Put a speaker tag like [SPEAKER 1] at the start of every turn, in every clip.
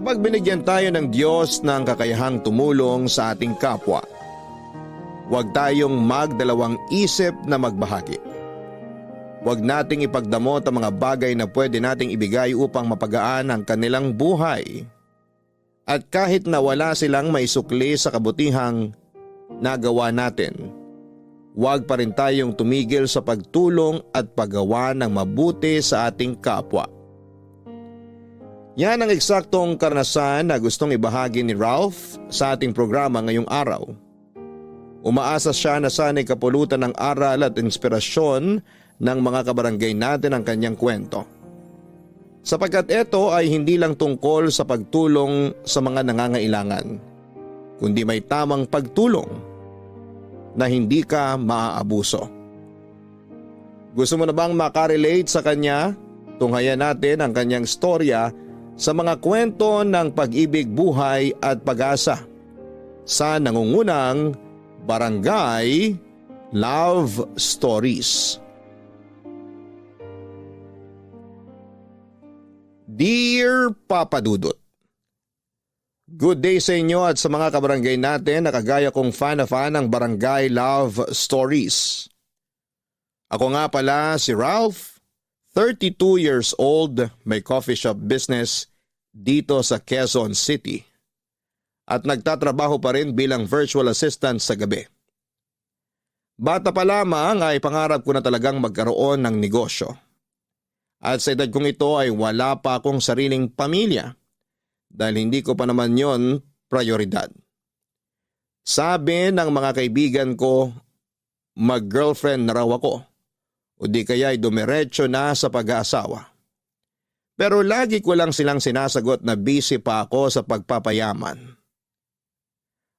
[SPEAKER 1] Kapag binigyan tayo ng Diyos ng kakayahang tumulong sa ating kapwa, huwag tayong magdalawang isip na magbahagi. Huwag nating ipagdamot ang mga bagay na pwede nating ibigay upang mapagaan ang kanilang buhay. At kahit na wala silang maisukli sa kabutihang nagawa natin, huwag pa rin tayong tumigil sa pagtulong at paggawa ng mabuti sa ating kapwa. Yan ang eksaktong karanasan na gustong ibahagi ni Ralph sa ating programa ngayong araw. Umaasa siya na sana'y kapulutan ng aral at inspirasyon ng mga kabarangay natin ang kanyang kwento. Sapagkat ito ay hindi lang tungkol sa pagtulong sa mga nangangailangan, kundi may tamang pagtulong na hindi ka maaabuso. Gusto mo na bang makarelate sa kanya? Tunghayan natin ang kanyang storya sa mga kwento ng pag-ibig, buhay at pag-asa sa nangungunang Barangay Love Stories. Dear Papa Dudut, good day sa inyo at sa mga kabarangay natin na kagaya kong fan na fan ng Barangay Love Stories. Ako nga pala si Ralph, 32 years old, may coffee shop business dito sa Quezon City at nagtatrabaho pa rin bilang virtual assistant sa gabi. Bata pa lamang ay pangarap ko na talagang magkaroon ng negosyo. At sa edad kong ito ay wala pa akong sariling pamilya dahil hindi ko pa naman yon prioridad. Sabi ng mga kaibigan ko, mag-girlfriend na raw ako o di kaya ay dumiretso na sa pag-aasawa. Pero lagi ko lang silang sinasagot na busy pa ako sa pagpapayaman.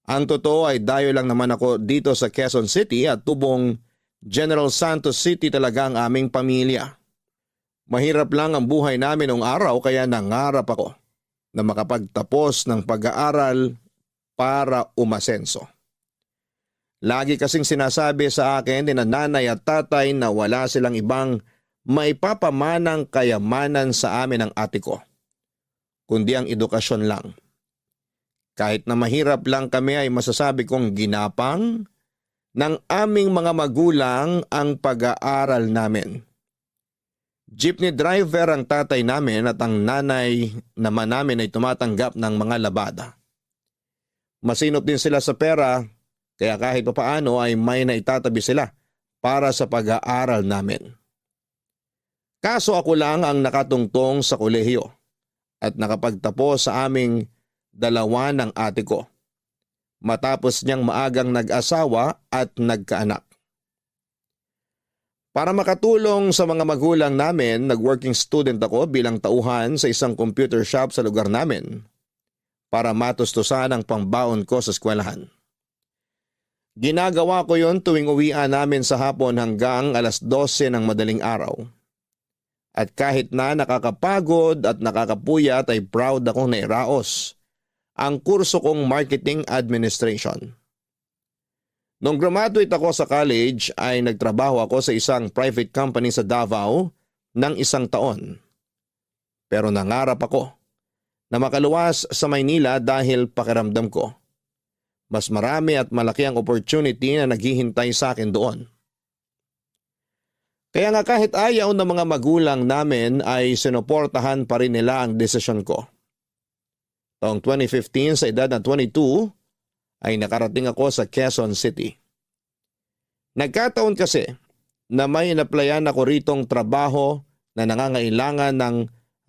[SPEAKER 1] Ang totoo ay dayo lang naman ako dito sa Quezon City at tubong General Santos City talaga ang aming pamilya. Mahirap lang ang buhay namin noong araw kaya nangarap ako na makapagtapos ng pag-aaral para umasenso. Lagi kasing sinasabi sa akin ni nanay at tatay na wala silang ibang maipapamanang kayamanan sa amin ng ate ko, kundi ang edukasyon lang. Kahit na mahirap lang kami ay masasabi kong ginapang ng aming mga magulang ang pag-aaral namin. Jeepney driver ang tatay namin at ang nanay naman namin ay tumatanggap ng mga labada. Masinop din sila sa pera kaya kahit papaano ay may naitatabi sila para sa pag-aaral namin. Kaso ako lang ang nakatungtong sa kolehiyo at nakapagtapos sa aming dalawa ng ate ko. Matapos niyang maagang nag-asawa at nagkaanak. Para makatulong sa mga magulang namin, nag-working student ako bilang tauhan sa isang computer shop sa lugar namin para matustusan ang pangbaon ko sa eskwelahan. Ginagawa ko yon tuwing uwian namin sa hapon hanggang alas 12 ng madaling araw. At kahit na nakakapagod at nakakapuyat ay proud akong nairaos ang kurso kong marketing administration. Nung graduate ako sa college ay nagtrabaho ako sa isang private company sa Davao ng 1 taon. Pero nangarap ako na makaluwas sa Maynila dahil pakiramdam ko mas marami at malaki ang opportunity na naghihintay sa akin doon. Kaya nga kahit ayaw ng mga magulang namin ay sinuportahan pa rin nila ang desisyon ko. Taong 2015 sa edad na 22 ay nakarating ako sa Quezon City. Nagkataon kasi na may inaplayan ako ritong trabaho na nangangailangan ng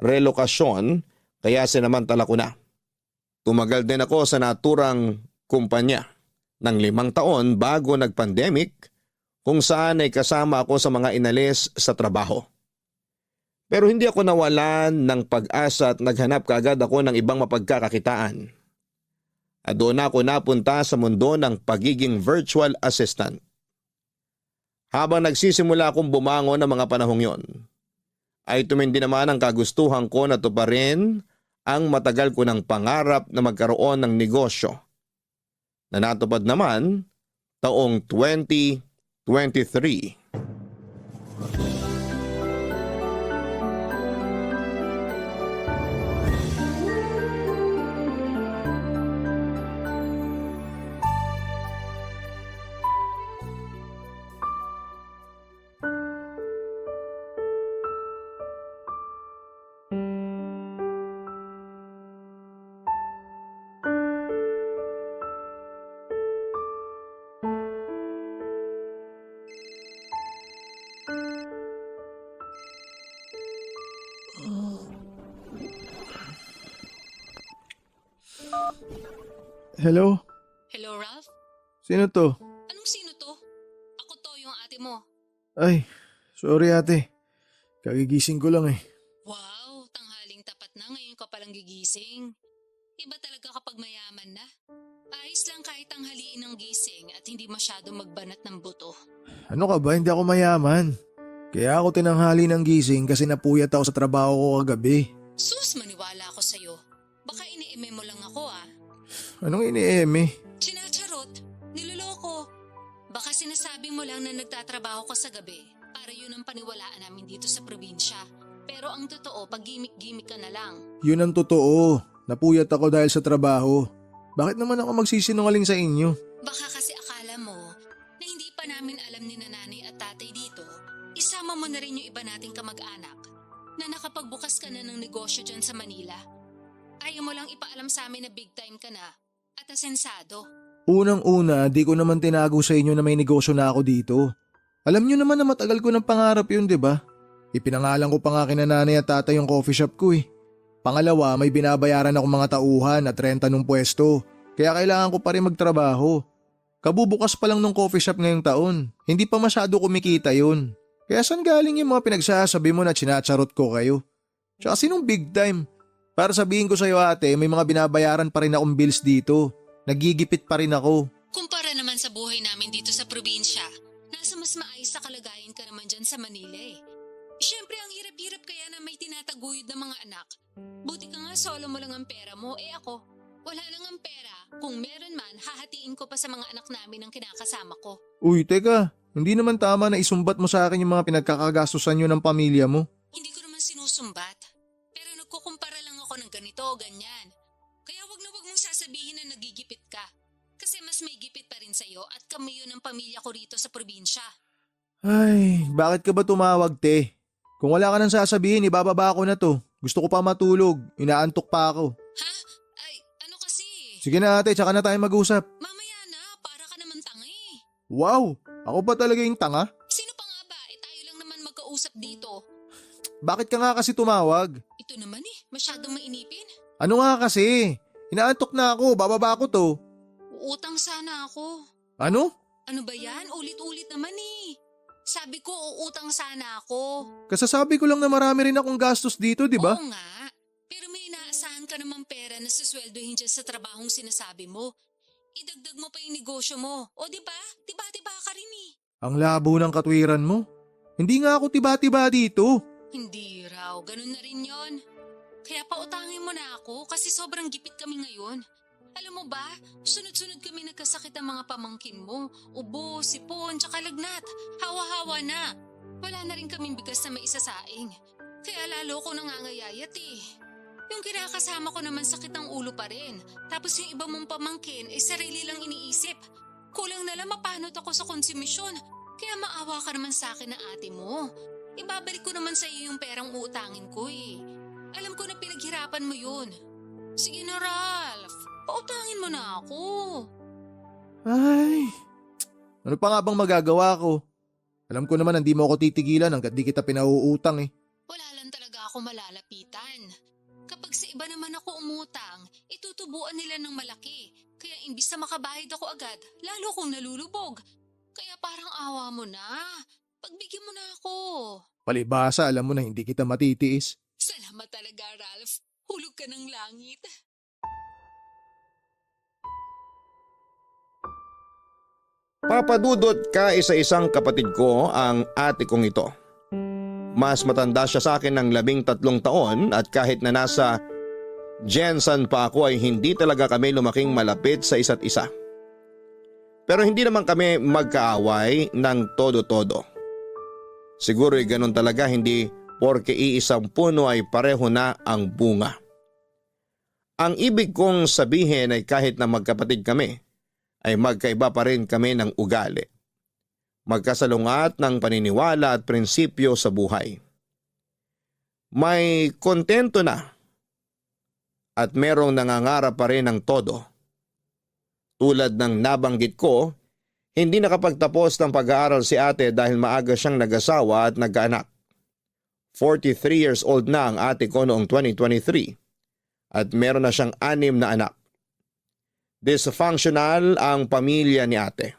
[SPEAKER 1] relokasyon kaya sinamantala ko na. Tumagal din ako sa naturang kumpanya ng 5 taon bago nag-pandemic kung saan ay kasama ako sa mga inalis sa trabaho. Pero hindi ako nawalan ng pag-asa at naghanap kaagad ako ng ibang mapagkakakitaan. At doon ako napunta sa mundo ng pagiging virtual assistant. Habang nagsisimula akong bumangon ng mga panahong yon, ay tumindi naman ang kagustuhan ko na tuparin ang matagal ko ng pangarap na magkaroon ng negosyo na natupad naman taong 2023.
[SPEAKER 2] Hello?
[SPEAKER 3] Hello, Ralph?
[SPEAKER 2] Sino to?
[SPEAKER 3] Anong sino to? Ako to, yung ate mo.
[SPEAKER 2] Ay, sorry ate. Kagigising ko lang eh.
[SPEAKER 3] Wow, tanghaling tapat na ngayon ka palang gigising. Iba talaga kapag mayaman na. Ayos lang kahit tanghaliin ng gising at hindi masyado magbanat ng buto.
[SPEAKER 2] Ano ka ba? Hindi ako mayaman. Kaya ako tinanghali ng gising kasi napuyat ako sa trabaho ko kagabi.
[SPEAKER 3] Sus, maniwala ako sa'yo. Baka ini-eme mo lang ako ah.
[SPEAKER 2] Anong ini-eme?
[SPEAKER 3] Chinacharot, niloloko. Baka sinasabi mo lang na nagtatrabaho ka sa gabi para yun ang paniwalaan namin dito sa probinsya. Pero ang totoo, pag gimmick-gimmick ka na lang.
[SPEAKER 2] Yun ang totoo. Napuyat ako dahil sa trabaho. Bakit naman ako magsisinungaling sa inyo?
[SPEAKER 3] Baka kasi akala mo na hindi pa namin alam ni nanay at tatay dito, isama mo na rin yung iba nating kamag-anak na nakapagbukas ka na ng negosyo dyan sa Manila. Ayaw mo lang ipaalam sa amin na big time ka na at asensado.
[SPEAKER 2] Unang-una, di ko naman tinago sa inyo na may negosyo na ako dito. Alam nyo naman na matagal ko ng pangarap yun, di ba? Ipinangalan ko pa nga kina nanay at tatay yung coffee shop ko eh. Pangalawa, may binabayaran akong mga tauhan at renta ng pwesto. Kaya kailangan ko pa rin magtrabaho. Kabubukas pa lang ng coffee shop ngayong taon. Hindi pa masyado kumikita yun. Kaya saan galing yung mga pinagsasabi mo na chinacharot ko kayo? Tsaka sinong big time? Para sabihin ko sa'yo ate, may mga binabayaran pa rin akong bills dito. Nagigipit pa rin ako.
[SPEAKER 3] Kumpara naman sa buhay namin dito sa probinsya, nasa mas maayos na kalagayan ka naman dyan sa Manila eh. Siyempre ang hirap-hirap kaya na may tinataguyod na mga anak. Buti ka nga solo mo lang ang pera mo, ako, wala lang ang pera. Kung meron man, hahatiin ko pa sa mga anak namin ang kinakasama ko.
[SPEAKER 2] Uy, teka. Hindi naman tama na isumbat mo sa akin yung mga pinagkakagastusan nyo ng pamilya mo.
[SPEAKER 3] Hindi ko naman sinusumbat. Pero nagkukumpara lang ako ng ganito o ganyan. Kaya wag na wag mong sasabihin na nagigipit ka. Kasi mas may gipit pa rin sa'yo at kami yun ang pamilya ko rito sa probinsya.
[SPEAKER 2] Ay, bakit ka ba tumawag, te? Kung wala ka nang sasabihin, ibababa ko na to. Gusto ko pa matulog. Inaantok pa ako.
[SPEAKER 3] Ha? Ay, ano kasi?
[SPEAKER 2] Sige na ate, tsaka na tayo mag-usap.
[SPEAKER 3] Mamaya na, para ka naman tanga eh.
[SPEAKER 2] Wow, ako ba talaga yung tanga?
[SPEAKER 3] Sino pa nga ba? Tayo lang naman magkausap dito.
[SPEAKER 2] Bakit ka nga kasi tumawag?
[SPEAKER 3] Ito naman masyadong mainipin.
[SPEAKER 2] Ano nga kasi? Inaantok na ako, bababa ko to.
[SPEAKER 3] Uutang sana ako.
[SPEAKER 2] Ano?
[SPEAKER 3] Ano ba yan? Ulit-ulit naman eh. Sabi ko, uutang sana ako.
[SPEAKER 2] Kasasabi ko lang na marami rin akong gastos dito, di ba?
[SPEAKER 3] Oo nga. Pero may inaasahan ka namang pera na susweldohin dyan sa trabahong sinasabi mo. Idagdag mo pa yung negosyo mo. O diba? Tiba-tiba ka rin eh.
[SPEAKER 2] Ang labo ng katwiran mo. Hindi nga ako tiba-tiba dito.
[SPEAKER 3] Hindi raw. Ganun na rin yon. Kaya pautangin mo na ako kasi sobrang gipit kami ngayon. Alam mo ba, sunod-sunod kami nagkasakit ang mga pamangkin mo. Ubo, sipon, tsaka lagnat. Hawa-hawa na. Wala na rin kaming bigas na maisasaing. Kaya lalo ko nangangayayat eh. Yung kinakasama ko naman sakit ng ulo pa rin. Tapos yung iba mong pamangkin ay sarili lang iniisip. Kulang na lang mapanot ako sa konsumisyon. Kaya maawa ka naman sa akin na ate mo. Ibabalik ko naman sa iyo yung perang uutangin ko eh. Alam ko na pinaghirapan mo yun. Sige na Ralph. Pautangin mo na ako.
[SPEAKER 2] Ay, ano pa nga bang magagawa ko? Alam ko naman hindi mo ako titigilan hanggat di kita pinauutang eh.
[SPEAKER 3] Wala lang talaga ako malalapitan. Kapag sa iba naman ako umutang, itutubuan nila ng malaki. Kaya imbis na makabahid ako agad, lalo kong nalulubog. Kaya parang awa mo na. Pagbigyan mo na ako.
[SPEAKER 2] Palibhasa, alam mo na hindi kita matitiis.
[SPEAKER 3] Salamat talaga, Ralph. Hulog ka ng langit.
[SPEAKER 1] Papadudot ka isa-isang kapatid ko ang ate kong ito. Mas matanda siya sa akin ng 13 taon at kahit na nasa Jensen pa ako ay hindi talaga kami lumaking malapit sa isa't isa. Pero hindi naman kami magkaaway ng todo-todo. Siguro ay ganun talaga, hindi porke iisang puno ay pareho na ang bunga. Ang ibig kong sabihin ay kahit na magkapatid kami, ay magkaiba pa rin kami ng ugali. Magkasalungat ng paniniwala at prinsipyo sa buhay. May kontento na at merong nangangarap pa rin ng todo. Tulad ng nabanggit ko, hindi nakapagtapos ng pag-aaral si ate dahil maaga siyang nag-asawa at nagkaanak. 43 years old na ang ate ko noong 2023 at meron na siyang 6 na anak. Dysfunctional ang pamilya ni ate.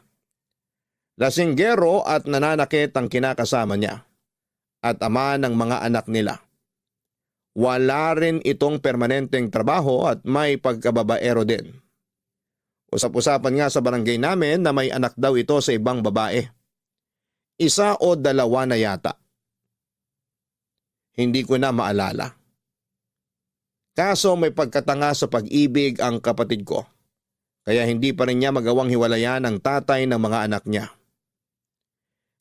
[SPEAKER 1] Lasinggero at nananakit ang kinakasama niya at ama ng mga anak nila. Wala rin itong permanenteng trabaho at may pagkababaero din. Usap-usapan nga sa barangay namin na may anak daw ito sa ibang babae. Isa o dalawa na yata. Hindi ko na maalala. Kaso may pagkatanga sa pag-ibig ang kapatid ko. Kaya hindi pa rin niya magawang hiwalayan ang tatay ng mga anak niya.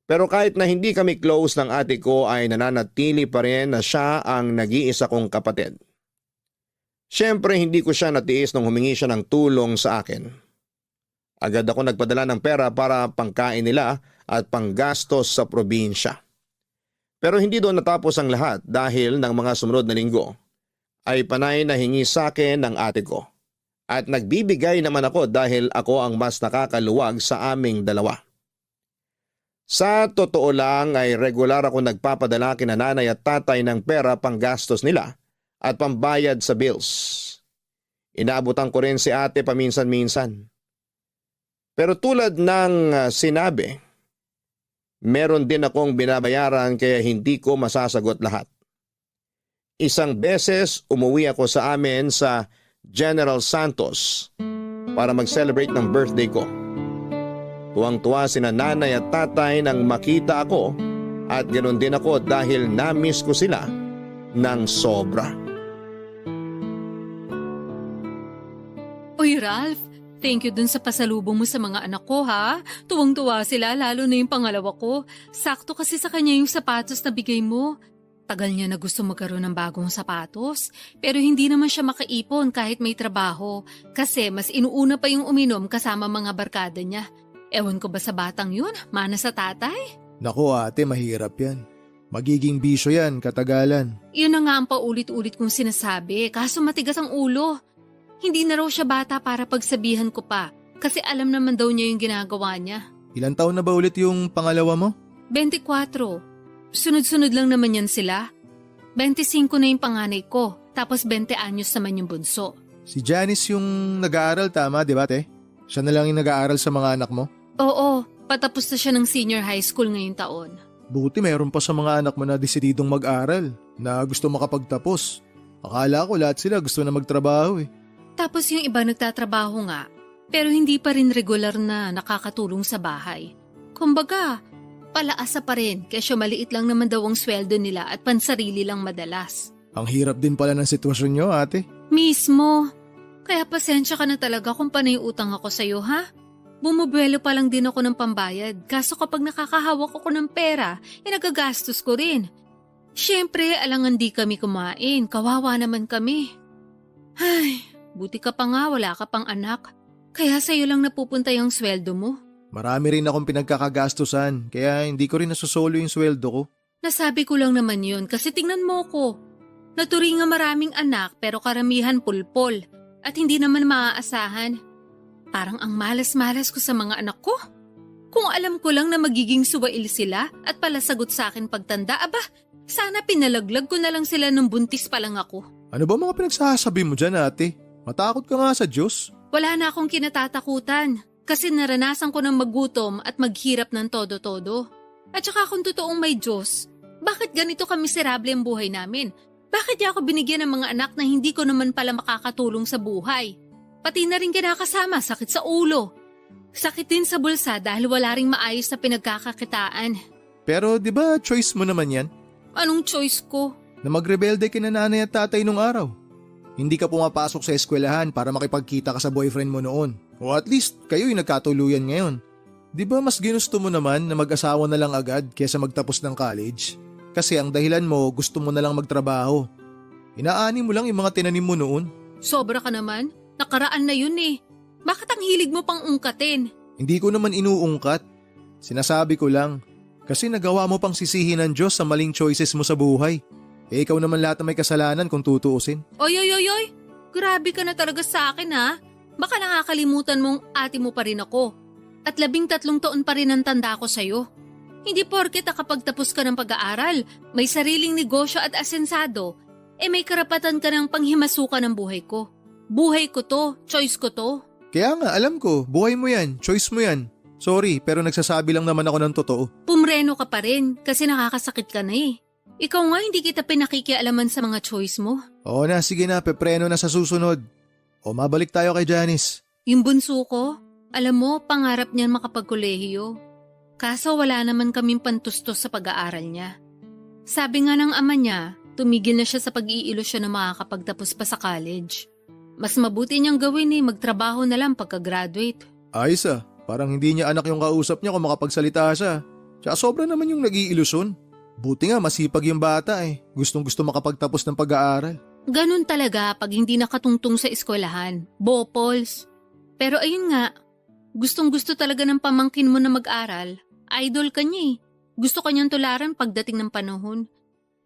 [SPEAKER 1] Pero kahit na hindi kami close ng ate ko ay nananatili pa rin na siya ang nag-iisa kong kapatid. Siyempre hindi ko siya natiis nung humingi siya ng tulong sa akin. Agad ako nagpadala ng pera para pangkain nila at panggastos sa probinsya. Pero hindi doon natapos ang lahat dahil ng mga sumunod na linggo ay panay na hingi sa akin ng ate ko. At nagbibigay naman ako dahil ako ang mas nakakaluwag sa aming dalawa. Sa totoo lang ay regular ako nagpapadala kina nanay at tatay ng pera panggastos nila at pambayad sa bills. Inaabutan ko rin si ate paminsan-minsan. Pero tulad ng sinabi, meron din akong binabayaran kaya hindi ko masasagot lahat. Isang beses umuwi ako sa amin sa General Santos para mag-celebrate ng birthday ko. Tuwang-tuwa sina nanay at tatay nang makita ako at ganoon din ako dahil na-miss ko sila ng sobra.
[SPEAKER 3] Uy, Ralph, thank you dun sa pasalubong mo sa mga anak ko, ha? Tuwang-tuwa sila, lalo na yung pangalawa ko. Sakto kasi sa kanya yung sapatos na bigay mo. Tagal niya na gusto magkaroon ng bagong sapatos, pero hindi naman siya makaipon kahit may trabaho kasi mas inuuna pa yung uminom kasama mga barkada niya. Ewan ko ba sa batang yun? Mana sa tatay?
[SPEAKER 2] Naku ate, mahirap yan. Magiging bisyo yan, katagalan.
[SPEAKER 3] Yun na nga ang paulit-ulit kong sinasabi, kaso matigas ang ulo. Hindi na raw siya bata para pagsabihan ko pa, kasi alam naman daw niya yung ginagawa niya.
[SPEAKER 2] Ilang taon na ba ulit yung pangalawa mo?
[SPEAKER 3] 24. Sunod-sunod lang naman yan sila. 25 na yung panganay ko, tapos 20 anyos naman yung bunso.
[SPEAKER 2] Si Janice yung nag-aaral, tama di ba te? Siya na lang yung nag-aaral sa mga anak mo?
[SPEAKER 3] Oo, patapos na siya ng senior high school ngayong taon.
[SPEAKER 2] Buti mayroon pa sa mga anak mo na desididong mag-aral, na gusto makapagtapos. Akala ko lahat sila gusto na magtrabaho eh.
[SPEAKER 3] Tapos yung iba nagtatrabaho nga, pero hindi pa rin regular na nakakatulong sa bahay. Kumbaga, palaasa pa rin kesyo maliit lang naman daw ang sweldo nila at pansarili lang madalas.
[SPEAKER 2] Ang hirap din pala ng sitwasyon nyo ate.
[SPEAKER 3] Mismo. Kaya pasensya ka na talaga kung panay utang ako sa'yo, ha? Bumubuelo pa lang din ako ng pambayad, kaso kapag nakakahawak ako ng pera, nagagastos ko rin. Siyempre, alangan di kami kumain, kawawa naman kami. Ay, buti ka pa nga, wala ka pang anak. Kaya sa'yo lang napupunta yung sweldo mo.
[SPEAKER 2] Marami rin akong pinagkakagastusan, kaya hindi ko rin nasusolo yung sweldo ko.
[SPEAKER 3] Nasabi ko lang naman yun kasi tingnan mo ko. Naturi nga maraming anak pero karamihan pulpol at hindi naman maaasahan. Parang ang malas-malas ko sa mga anak ko. Kung alam ko lang na magiging suwail sila at palasagot sa akin pagtanda, aba, sana pinalaglag ko na lang sila nung buntis pa lang ako.
[SPEAKER 2] Ano ba mga pinagsasabi mo dyan ate? Matakot ka nga sa Diyos.
[SPEAKER 3] Wala na akong kinatatakutan kasi naranasan ko ng magutom at maghirap ng todo-todo. At saka kung totoong may Diyos, bakit ganito kamiserable ang buhay namin? Bakit di ako binigyan ng mga anak na hindi ko naman pala makakatulong sa buhay? Pati na rin kinakasama, sakit sa ulo. Sakit din sa bulsa dahil wala ring maayos na pinagkakakitaan.
[SPEAKER 2] Pero di ba choice mo naman yan?
[SPEAKER 3] Anong choice ko?
[SPEAKER 2] Na magrebelde kina nanay at tatay nung araw. Hindi ka pumapasok sa eskwelahan para makipagkita ka sa boyfriend mo noon. O at least kayo'y nagkatuluyan ngayon. Di ba mas ginusto mo naman na mag-asawa na lang agad kesa magtapos ng college? Kasi ang dahilan mo gusto mo na lang magtrabaho. Inaani mo lang yung mga tinanim mo noon.
[SPEAKER 3] Sobra ka naman. Nakaraan na yun eh. Bakit ang hilig mo pang ungkatin?
[SPEAKER 2] Hindi ko naman inuungkat. Sinasabi ko lang. Kasi nagawa mo pang sisihin ng Diyos sa maling choices mo sa buhay. Eh ikaw naman lahat na may kasalanan kung tutuusin.
[SPEAKER 3] Oy! Grabe ka na talaga sa akin ha. Baka nakakalimutan mong ate mo pa rin ako. At 13 taon pa rin ang tanda ko sa'yo. Hindi porket nakapagtapos ka ng pag-aaral, may sariling negosyo at asensado, may karapatan ka ng panghimasukan ng buhay ko. Buhay ko to, choice ko to.
[SPEAKER 2] Kaya nga, alam ko, buhay mo yan, choice mo yan. Sorry, pero nagsasabi lang naman ako ng totoo.
[SPEAKER 3] Pumreno ka pa rin kasi nakakasakit ka na eh. Ikaw nga hindi kita pinakikialaman sa mga choice mo.
[SPEAKER 2] Oo na, sige na, pepreno na sa susunod. O mabalik tayo kay Janice.
[SPEAKER 3] Yung bunso ko, alam mo, pangarap niyan makapagkolehiyo. Kaso wala naman kaming pantustos sa pag-aaral niya. Sabi nga ng ama niya, tumigil na siya sa pag-iilusyon na makakapagtapos pa sa college. Mas mabuti niyang gawin magtrabaho na lang pagka-graduate.
[SPEAKER 2] Ayos parang hindi niya anak yung kausap niya kung makapagsalita siya. Tsaka sobra naman yung nag-iilusyon. Buti nga masipag yung bata Gustong gusto makapagtapos ng pag-aaral.
[SPEAKER 3] Ganun talaga pag hindi nakatungtong sa eskwelahan. Bopols. Pero ayun nga, gustong gusto talaga ng pamangkin mo na mag-aral. Idol ka niya Gusto ka niyang tularan pagdating ng panahon.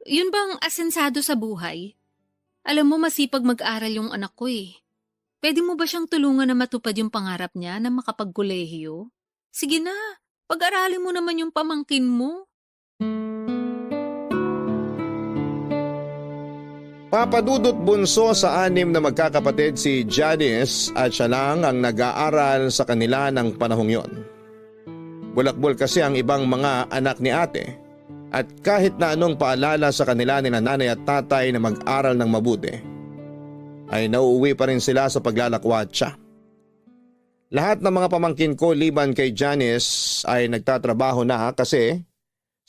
[SPEAKER 3] Yun bang asensado sa buhay? Alam mo masipag mag-aral yung anak ko Pwede mo ba siyang tulungan na matupad yung pangarap niya na makapagkolehiyo? Sige na, pag-aralin mo naman yung pamangkin mo.
[SPEAKER 1] Papadudot bunso sa 6 na magkakapatid si Janice at siya lang ang nag-aaral sa kanila ng panahong yon. Bulakbol kasi ang ibang mga anak ni ate at kahit na anong paalala sa kanila ni nanay at tatay na mag-aral ng mabuti, ay nauuwi pa rin sila sa paglalakwatsa. Lahat ng mga pamangkin ko liban kay Janice ay nagtatrabaho na kasi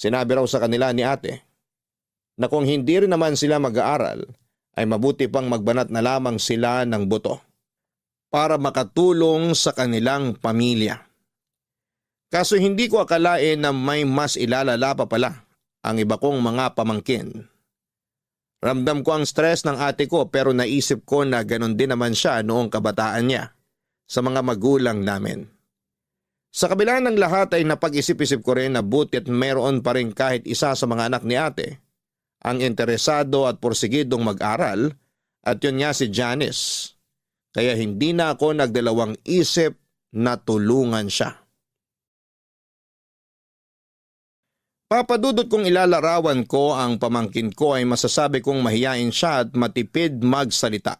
[SPEAKER 1] sinabi raw sa kanila ni ate na kung hindi rin naman sila mag-aaral ay mabuti pang magbanat na lamang sila ng buto para makatulong sa kanilang pamilya. Kaso hindi ko akalain na may mas ilalala pa pala ang iba kong mga pamangkin. Ramdam ko ang stress ng ate ko pero naisip ko na ganon din naman siya noong kabataan niya sa mga magulang namin. Sa kabila ng lahat ay napag-isip-isip ko rin na buti at meron pa rin kahit isa sa mga anak ni ate ang interesado at porsigidong mag-aral at yun nga si Janice. Kaya hindi na ako nagdalawang isip na tulungan siya. Papadudot kong ilalarawan ko ang pamangkin ko ay masasabi kong mahiyain siya at matipid magsalita.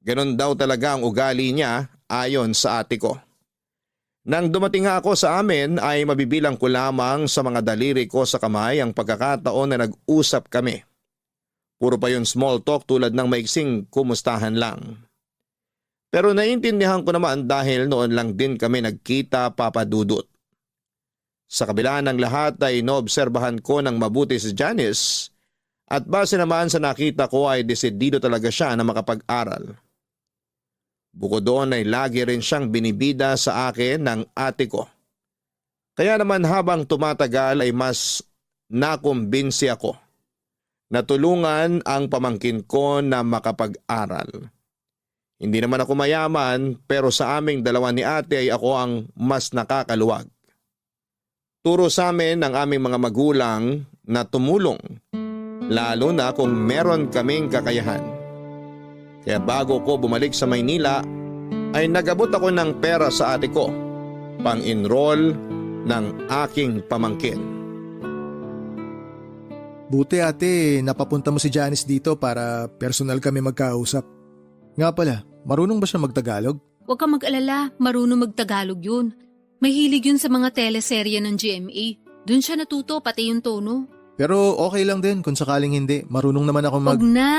[SPEAKER 1] Ganon daw talaga ang ugali niya ayon sa ate ko. Nang dumating nga ako sa amin ay mabibilang ko lamang sa mga daliri ko sa kamay ang pagkakataon na nag-usap kami. Puro pa yun small talk tulad ng maiksing kumustahan lang. Pero naiintindihan ko naman dahil noon lang din kami nagkita, papadudot. Sa kabila ng lahat ay inoobserbahan ko ng mabuti si Janice at base naman sa nakita ko ay desidido talaga siya na makapag-aral. Bukod doon ay lagi rin siyang binibida sa akin ng ate ko. Kaya naman habang tumatagal ay mas nakumbinsi ako na tulungan ang pamangkin ko na makapag-aral. Hindi naman ako mayaman pero sa aming dalawa ni ate ay ako ang mas nakakaluwag. Turo sa amin ng aming mga magulang na tumulong, lalo na kung meron kaming kakayahan. Kaya bago ko bumalik sa Maynila, ay nagabot ako ng pera sa ate ko, pang-enroll ng aking pamangkin.
[SPEAKER 2] Buti ate, napapunta mo si Janice dito para personal kami magkausap. Nga pala, marunong ba siya magtagalog?
[SPEAKER 3] Huwag kang mag-alala, marunong magtagalog yun. Mahilig yun sa mga teleserye ng GMA. Doon siya natuto, pati yung tono.
[SPEAKER 2] Pero okay lang din kung sakaling hindi. Marunong naman ako
[SPEAKER 3] Huwag na!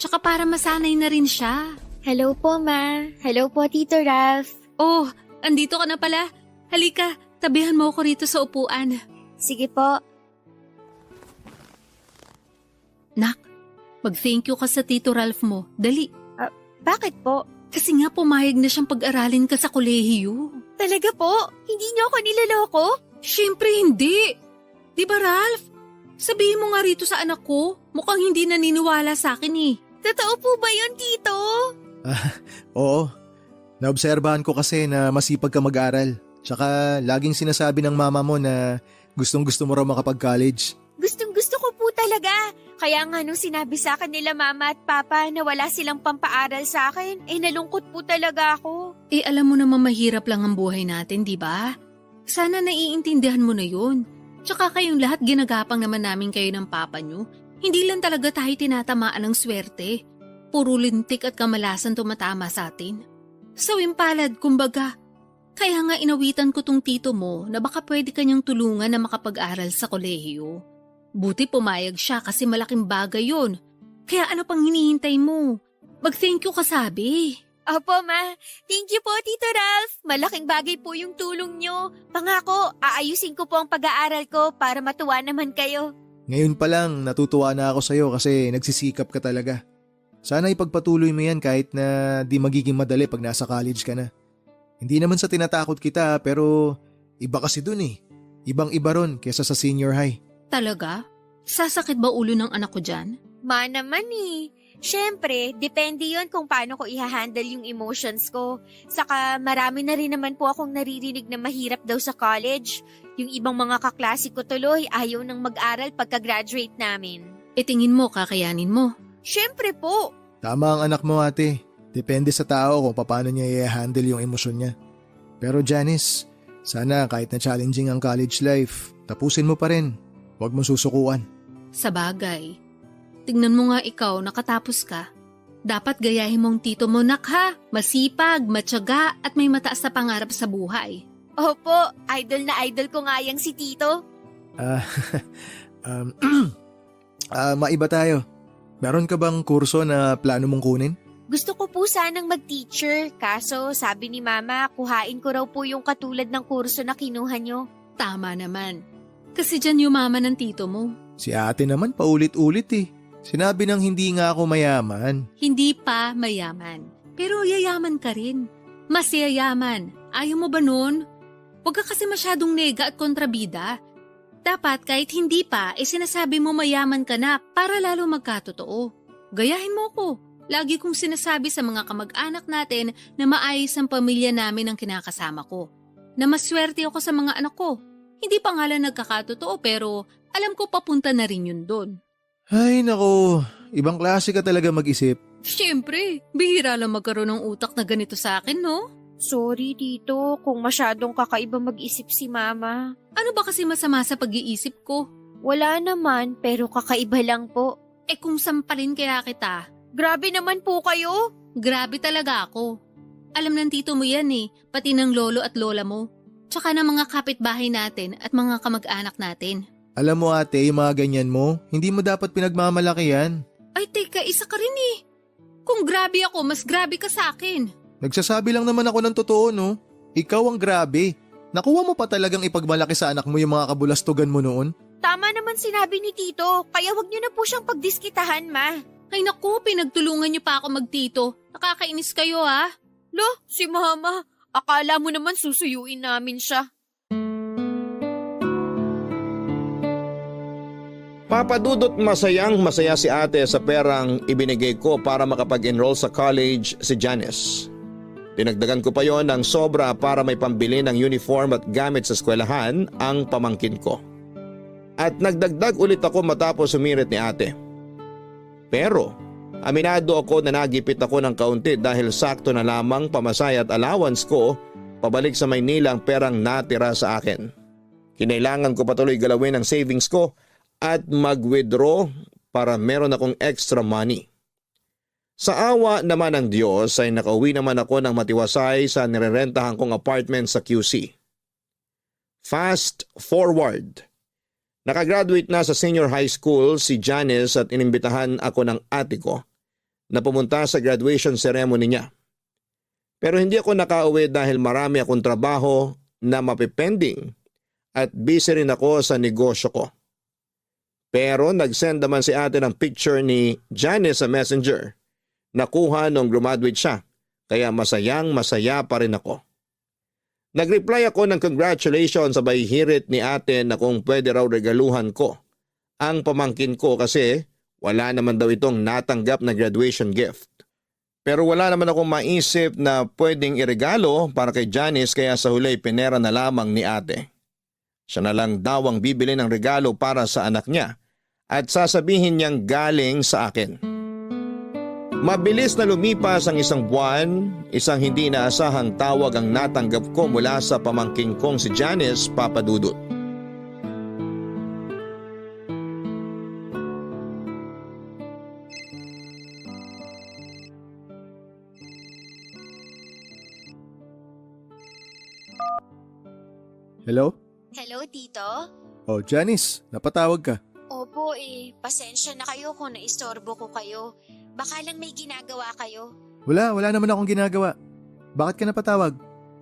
[SPEAKER 3] Tsaka para masanay na rin siya.
[SPEAKER 4] Hello po, Ma. Hello po, Tito Ralph.
[SPEAKER 3] Oh, andito ka na pala. Halika, tabihan mo ako rito sa upuan.
[SPEAKER 4] Sige po.
[SPEAKER 3] Nak, mag-thank you ka sa Tito Ralph mo. Dali.
[SPEAKER 4] Bakit po?
[SPEAKER 3] Kasi nga pumayag na siyang pag-aralin ka sa kolehiyo.
[SPEAKER 4] Talaga po? Hindi niyo ako niloloko?
[SPEAKER 3] Siyempre hindi. Di ba, Ralph? Sabihin mo nga rito sa anak ko. Mukhang hindi naniniwala sa akin
[SPEAKER 4] Totoo po ba yun, Tito?
[SPEAKER 2] Oo. Naobserbahan ko kasi na masipag ka mag-aral. Tsaka laging sinasabi ng mama mo na gustong-gusto mo raw makapag-college.
[SPEAKER 4] Gustong-gusto ko po talaga. Kaya nga nung sinabi sa akin nila Mama at Papa na wala silang pampaaral sa akin, nalungkot po talaga ako.
[SPEAKER 3] Alam mo naman mahirap lang ang buhay natin, di ba? Sana naiintindihan mo na yun. Tsaka kayong lahat ginagapang naman namin kayo ng papa nyo. Hindi lang talaga tayo tinatamaan ng swerte. Puro lintik at kamalasan tumatama sa atin. Sawing palad, kumbaga. Kaya nga inawitan ko tong tito mo na baka pwede kanyang tulungan na makapag-aral sa kolehiyo. Buti pumayag siya kasi malaking bagay yun. Kaya ano pang hinihintay mo? Mag-thank you ka sabi.
[SPEAKER 4] Opo, Ma. Thank you po, Tito Ralph. Malaking bagay po yung tulong nyo. Pangako, aayusin ko po ang pag-aaral ko para matuwa naman kayo.
[SPEAKER 2] Ngayon pa lang natutuwa na ako sa'yo kasi nagsisikap ka talaga. Sana ipagpatuloy mo yan kahit na di magiging madali pag nasa college ka na. Hindi naman sa tinatakot kita pero iba kasi dun eh. Ibang-iba ron kesa sa senior high.
[SPEAKER 3] Talaga? Sasakit ba ulo ng anak ko dyan?
[SPEAKER 4] Ma naman eh. Siyempre, depende yon kung paano ko i-handle yung emotions ko. Saka marami na rin naman po akong naririnig na mahirap daw sa college. Yung ibang mga kaklase ko tuloy ayaw nang mag-aral pagka-graduate namin.
[SPEAKER 3] Tingin mo, kakayanin mo.
[SPEAKER 4] Siyempre po.
[SPEAKER 2] Tama ang anak mo ate. Depende sa tao kung paano niya i-handle yung emosyon niya. Pero Janice, sana kahit na challenging ang college life, tapusin mo pa rin. Huwag mo susukuan.
[SPEAKER 3] Sa bagay. Tingnan mo nga ikaw, nakatapos ka. Dapat gayahin mong tito mo, nak ha. Masipag, matyaga at may mataas na pangarap sa buhay.
[SPEAKER 4] Opo, idol na idol ko nga yang si Tito.
[SPEAKER 2] Maiba tayo. Meron ka bang kurso na plano mong kunin?
[SPEAKER 4] Gusto ko po sanang mag-teacher, kaso sabi ni Mama, kuhain ko raw po yung katulad ng kurso na kinuha nyo.
[SPEAKER 3] Tama naman. Kasi dyan yumaman ng tito mo.
[SPEAKER 2] Si ate naman paulit-ulit eh. Sinabi nang hindi nga ako mayaman.
[SPEAKER 3] Hindi pa mayaman. Pero yayaman ka rin. Mas yayaman. Ayaw mo ba nun? Huwag ka kasi masyadong nega at kontrabida. Dapat kahit hindi pa, sinasabi mo mayaman ka na para lalo magkatotoo. Gayahin mo ko. Lagi kong sinasabi sa mga kamag-anak natin na maayos ang pamilya namin ang kinakasama ko. Na maswerte ako sa mga anak ko. Hindi pa nga lang nagkakatotoo pero alam ko papunta na rin yun doon.
[SPEAKER 2] Ay nako, ibang klase ka talaga mag-isip.
[SPEAKER 3] Siyempre, bihira lang magkaroon ng utak na ganito sa akin, no?
[SPEAKER 4] Sorry, Tito, kung masyadong kakaiba mag-isip si Mama.
[SPEAKER 3] Ano ba kasi masama sa pag-iisip ko?
[SPEAKER 4] Wala naman, pero kakaiba lang po.
[SPEAKER 3] Kung sampalin kaya kita.
[SPEAKER 4] Grabe naman po kayo.
[SPEAKER 3] Grabe talaga ako. Alam ng tito mo yan eh, pati ng lolo at lola mo. Tsaka ng mga kapitbahay natin at mga kamag-anak natin.
[SPEAKER 2] Alam mo ate, yung mga ganyan mo, hindi mo dapat pinagmamalaki yan.
[SPEAKER 3] Ay teka, isa ka rin eh. Kung grabe ako, mas grabe ka sa akin.
[SPEAKER 2] Nagsasabi lang naman ako ng totoo no. Ikaw ang grabe. Nakuha mo pa talagang ipagmalaki sa anak mo yung mga kabulastugan mo noon?
[SPEAKER 4] Tama naman sinabi ni Tito, kaya wag niyo na po siyang pagdiskitahan, Ma.
[SPEAKER 3] Ay naku, pinagtulungan niyo pa ako magtito. Nakakainis kayo ha.
[SPEAKER 4] Lo, si Mama. Akala mo naman susuyuin namin siya.
[SPEAKER 1] Papadudot masaya si ate sa perang ibinigay ko para makapag-enroll sa college si Janice. Dinagdagan ko pa yon ng sobra para may pambili ng uniform at gamit sa eskwelahan ang pamangkin ko. At nagdagdag ulit ako matapos sumirit ni ate. Pero aminado ako na nagipit ako ng kaunti dahil sakto na lamang pamasaya at allowance ko pabalik sa Maynila ang perang natira sa akin. Kinailangan ko patuloy galawin ang savings ko at mag-withdraw para meron akong extra money. Sa awa naman ng Diyos ay nakauwi naman ako ng matiwasay sa nirerentahan kong apartment sa QC. Fast forward. Nakagraduate na sa senior high school si Janice at inimbitahan ako ng ate ko na pumunta sa graduation ceremony niya. Pero hindi ako nakauwi dahil marami akong trabaho na mapipending at busy rin ako sa negosyo ko. Pero nag-send naman si ate ng picture ni Janice sa messenger. Nakuha nung graduate siya, kaya masaya pa rin ako. Nag-reply ako ng congratulations sabay hirit ni ate na kung pwede raw regaluhan ko ang pamangkin ko kasi wala naman daw itong natanggap na graduation gift. Pero wala naman akong maisip na pwedeng iregalo para kay Janice kaya sa huli pinera na lamang ni ate. Siya na lang daw ang bibili ng regalo para sa anak niya at sasabihin niyang galing sa akin. Mabilis na lumipas ang isang buwan, isang hindi inaasahang tawag ang natanggap ko mula sa pamangking kong si Janice Papadudut.
[SPEAKER 2] Hello?
[SPEAKER 4] Hello, Tito?
[SPEAKER 2] Oh, Janice, napatawag ka.
[SPEAKER 4] Opo pasensya na kayo kung naistorbo ko kayo. Baka lang may ginagawa kayo.
[SPEAKER 2] Wala naman akong ginagawa. Bakit ka napatawag?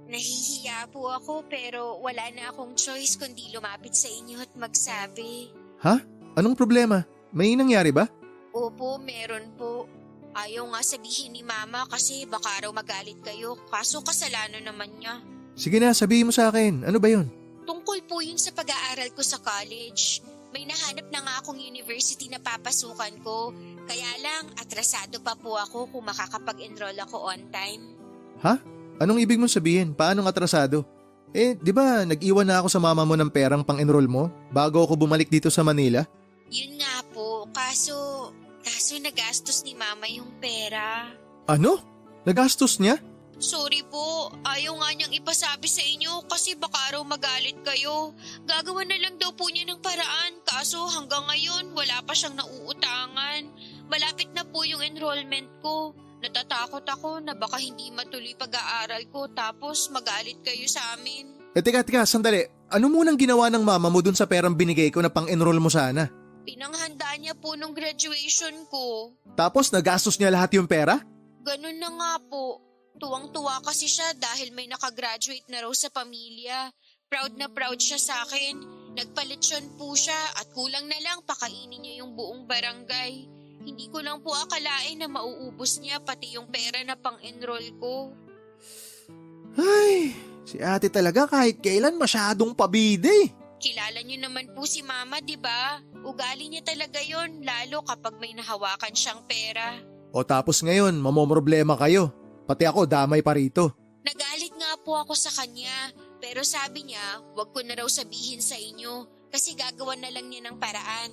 [SPEAKER 4] Nahihiya po ako pero wala na akong choice kundi lumapit sa inyo at magsabi.
[SPEAKER 2] Ha? Anong problema? May nangyari ba?
[SPEAKER 4] Opo, meron po. Ayaw nga sabihin ni Mama kasi baka raw magalit kayo kaso kasalanan naman niya.
[SPEAKER 2] Sige na, sabihin mo sa akin. Ano ba yun?
[SPEAKER 4] Tungkol po yun sa pag-aaral ko sa college. May nahanap na nga akong university na papasukan ko. Kaya lang, atrasado pa po ako kung makakapag-enroll ako on time.
[SPEAKER 2] Ha? Anong ibig mong sabihin? Paanong atrasado? Di ba nag-iwan na ako sa mama mo ng perang pang-enroll mo bago ako bumalik dito sa Manila?
[SPEAKER 4] Yun nga po, kaso nagastos ni Mama yung pera.
[SPEAKER 2] Ano? Nagastos niya?
[SPEAKER 4] Sorry po, ayaw nga niyang ipasabi sa inyo kasi baka raw magalit kayo. Gagawa na lang daw po niya ng paraan kaso hanggang ngayon wala pa siyang nauutangan. Malapit na po yung enrollment ko. Natatakot ako na baka hindi matuloy pag-aaral ko tapos magalit kayo sa amin.
[SPEAKER 2] Teka, sandali. Ano munang ginawa ng mama mo dun sa perang binigay ko na pang-enroll mo sana?
[SPEAKER 4] Pinanghanda niya po nung graduation ko.
[SPEAKER 2] Tapos nagastos niya lahat yung pera?
[SPEAKER 4] Ganun na nga po. Tuwang-tuwa kasi siya dahil may nakagraduate na raw sa pamilya. Proud na proud siya sa akin. Nagpalitsyon po siya at kulang na lang pakainin niya yung buong barangay. Hindi ko lang po akalain na mauubos niya pati yung pera na pang-enroll ko.
[SPEAKER 2] Ay, si ate talaga kahit kailan masyadong pabide.
[SPEAKER 4] Kilala niyo naman po si Mama, di ba? Ugali niya talaga yon lalo kapag may nahawakan siyang pera.
[SPEAKER 2] O tapos ngayon, mamomroblema kayo. Pati ako damay pa rito.
[SPEAKER 4] Nagalit nga po ako sa kanya, pero sabi niya, wag ko na raw sabihin sa inyo kasi gagawan na lang niya ng paraan.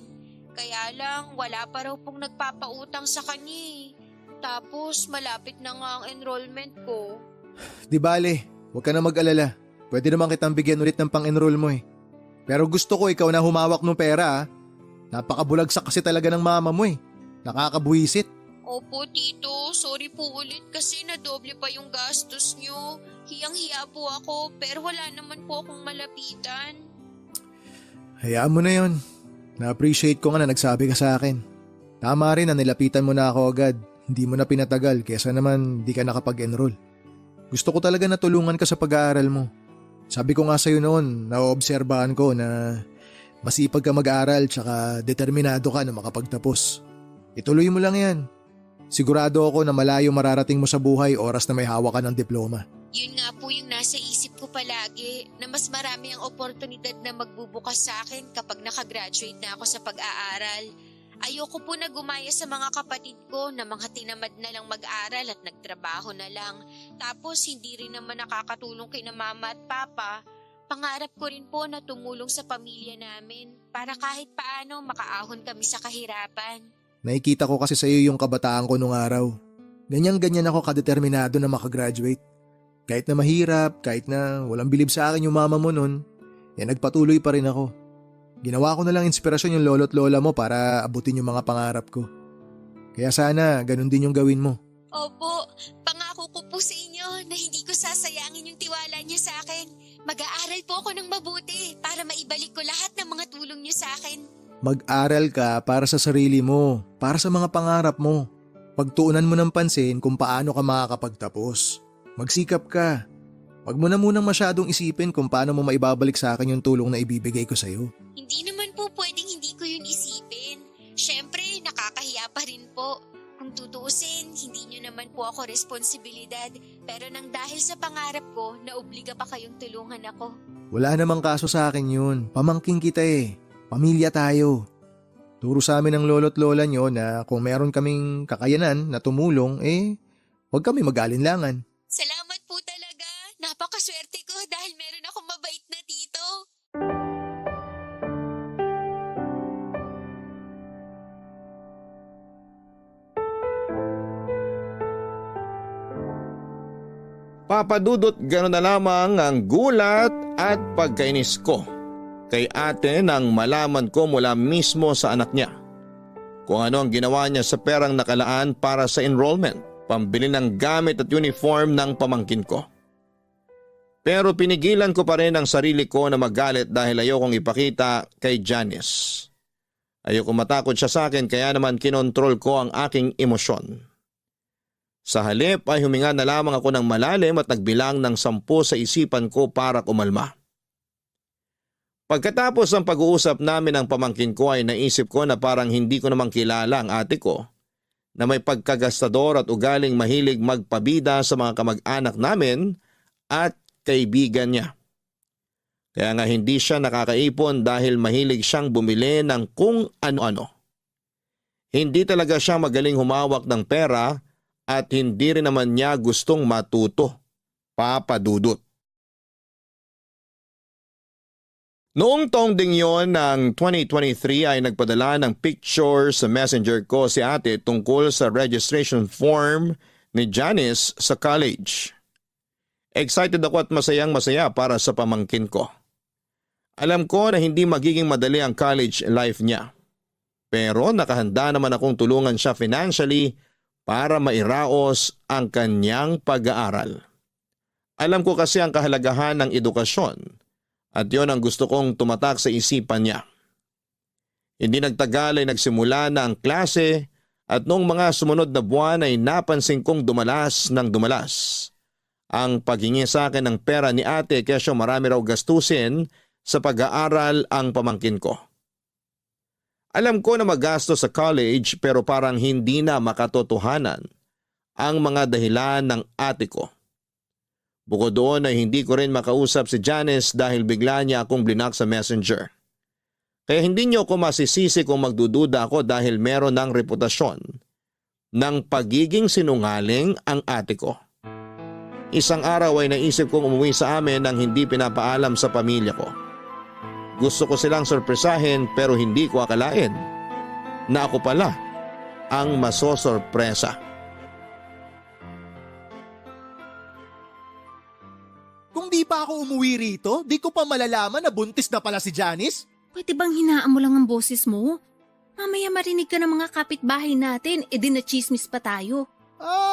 [SPEAKER 4] Kaya lang, wala pa raw pong nagpapautang sa kanya. Tapos, malapit na nga ang enrollment ko.
[SPEAKER 2] Di bale, huwag ka na mag-alala. Pwede naman kitang bigyan ulit ng pang-enroll mo eh. Pero gusto ko ikaw na humawak ng pera. Napakabulagsak kasi talaga ng mama mo eh. Nakakabuwisit.
[SPEAKER 4] Opo, Tito. Sorry po ulit kasi nadoble pa yung gastos nyo. Hiyang-hiya po ako pero wala naman po akong malapitan.
[SPEAKER 2] Hayaan mo na yon. Na-appreciate ko nga na nagsabi ka sa akin. Tama rin na nilapitan mo na ako agad. Hindi mo na pinatagal kesa naman di ka nakapag-enroll. Gusto ko talaga na tulungan ka sa pag-aaral mo. Sabi ko nga sa'yo noon, naoobserbahan ko na masipag ka mag-aaral tsaka determinado ka na makapagtapos. Ituloy mo lang yan. Sigurado ako na malayo mararating mo sa buhay oras na may hawak ka ng diploma.
[SPEAKER 4] Yun nga po yung nasa isip ko palagi na mas marami ang oportunidad na magbubukas sa akin kapag nakagraduate na ako sa pag-aaral. Ayoko po na gumaya sa mga kapatid ko na mga tinamad na lang mag-aral at nagtrabaho na lang. Tapos hindi rin naman nakakatulong kina Mama at Papa. Pangarap ko rin po na tumulong sa pamilya namin para kahit paano makaahon kami sa kahirapan.
[SPEAKER 2] Nakikita ko kasi sa iyo yung kabataan ko nung araw. Ganyan-ganyan ako kadeterminado na makagraduate. Kahit na mahirap, kahit na walang bilib sa akin yung mama mo nun, nagpatuloy pa rin ako. Ginawa ko na lang inspirasyon yung lolo't lola mo para abutin yung mga pangarap ko. Kaya sana ganun din yung gawin mo.
[SPEAKER 4] Opo, pangako ko po sa inyo na hindi ko sasayangin yung tiwala niyo sa akin. Mag-aaral po ako ng mabuti para maibalik ko lahat ng mga tulong niyo sa akin.
[SPEAKER 2] Mag-aral ka para sa sarili mo, para sa mga pangarap mo. Pagtuunan mo ng pansin kung paano ka makakapagtapos. Magsikap ka. Wag mo na munang masyadong isipin kung paano mo maibabalik sa akin yung tulong na ibibigay ko sa'yo.
[SPEAKER 4] Hindi naman po pwedeng hindi ko yun isipin. Siyempre, nakakahiya pa rin po. Kung tutuusin, hindi nyo naman po ako responsibilidad. Pero nang dahil sa pangarap ko, naobliga pa kayong tulungan ako.
[SPEAKER 2] Wala namang kaso sa akin yun. Pamangking kita eh. Pamilya tayo. Turo sa amin ng lolo't lola nyo na kung meron kaming kakayanan na tumulong, huwag kami mag-alinlangan.
[SPEAKER 4] Salamat po talaga. Napakaswerte ko dahil meron akong mabait na tito.
[SPEAKER 1] Papadudot gano'n na lamang ang gulat at pagkainis ko kay ate nang malaman ko mula mismo sa anak niya kung ano ang ginawa niya sa perang nakalaan para sa enrollment, pambili ng gamit at uniform ng pamangkin ko. Pero pinigilan ko pa rin ang sarili ko na magalit dahil ayokong ipakita kay Janice. Ayoko matakot siya sa akin kaya naman kinontrol ko ang aking emosyon. Sa halip ay huminga na lamang ako ng malalim at nagbilang ng 10 sa isipan ko para kumalma. Pagkatapos ng pag-uusap namin ng pamangkin ko ay naisip ko na parang hindi ko namang kilala ang ate ko na may pagkagastador at ugaling mahilig magpabida sa mga kamag-anak namin at kaibigan niya. Kaya nga hindi siya nakakaipon dahil mahilig siyang bumili ng kung ano-ano. Hindi talaga siya magaling humawak ng pera at hindi rin naman niya gustong matuto. Papa Dudut. Noong taong ding yon ng 2023 ay nagpadala ng picture sa messenger ko si ate tungkol sa registration form ni Janice sa college. Excited ako at masayang-masaya para sa pamangkin ko. Alam ko na hindi magiging madali ang college life niya. Pero nakahanda naman akong tulungan siya financially para mairaos ang kanyang pag-aaral. Alam ko kasi ang kahalagahan ng edukasyon at yon ang gusto kong tumatak sa isipan niya. Hindi nagtagal ay nagsimula na ang klase at noong mga sumunod na buwan ay napansin kong dumalas ng dumalas ang paghingi sa akin ng pera ni ate kaya marami raw gastusin sa pag-aaral ang pamangkin ko. Alam ko na magastos sa college pero parang hindi na makatotohanan ang mga dahilan ng ate ko. Bukod doon ay hindi ko rin makausap si Janice dahil bigla niya akong blinak sa messenger. Kaya hindi niyo ako masisisi kung magdududa ako dahil meron ng reputasyon ng pagiging sinungaling ang ate ko. Isang araw ay naisip kong umuwi sa amin nang hindi pinapaalam sa pamilya ko. Gusto ko silang sorpresahin pero hindi ko akalain na ako pala ang masosorpresa.
[SPEAKER 2] Kung di pa ako umuwi rito, di ko pa malalaman na buntis na pala si Janice.
[SPEAKER 3] Pwede bang hinaan mo lang ang boses mo? Mamaya marinig ka ng mga kapitbahay natin, edi na-chismis pa tayo.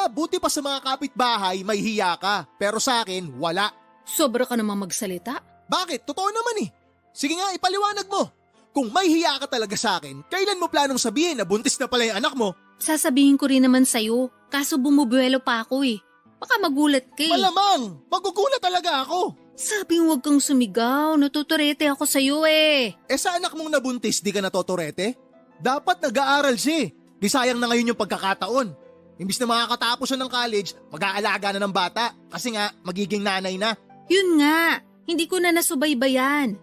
[SPEAKER 2] Buti pa sa mga kapitbahay may hiya ka, pero sa akin wala.
[SPEAKER 3] Sobra ka namang magsalita.
[SPEAKER 2] Bakit? Totoo naman eh. Sige nga, ipaliwanag mo. Kung may hiya ka talaga sa akin, kailan mo planong sabihin na buntis na pala yung anak mo?
[SPEAKER 3] Sasabihin ko rin naman sa'yo, kaso bumubuelo pa ako eh. Baka magulat ka eh.
[SPEAKER 2] Malamang! Magugulat talaga ako!
[SPEAKER 3] Sabing huwag kang sumigaw, natuturete ako sa'yo eh.
[SPEAKER 2] Sa anak mong nabuntis, di ka natotorete? Dapat nag-aaral siya. Di sayang na ngayon yung pagkakataon. Imbis na makakatapos siya ng college, mag-aalaga na ng bata kasi nga magiging nanay na.
[SPEAKER 3] Yun nga, hindi ko na nasubaybayan.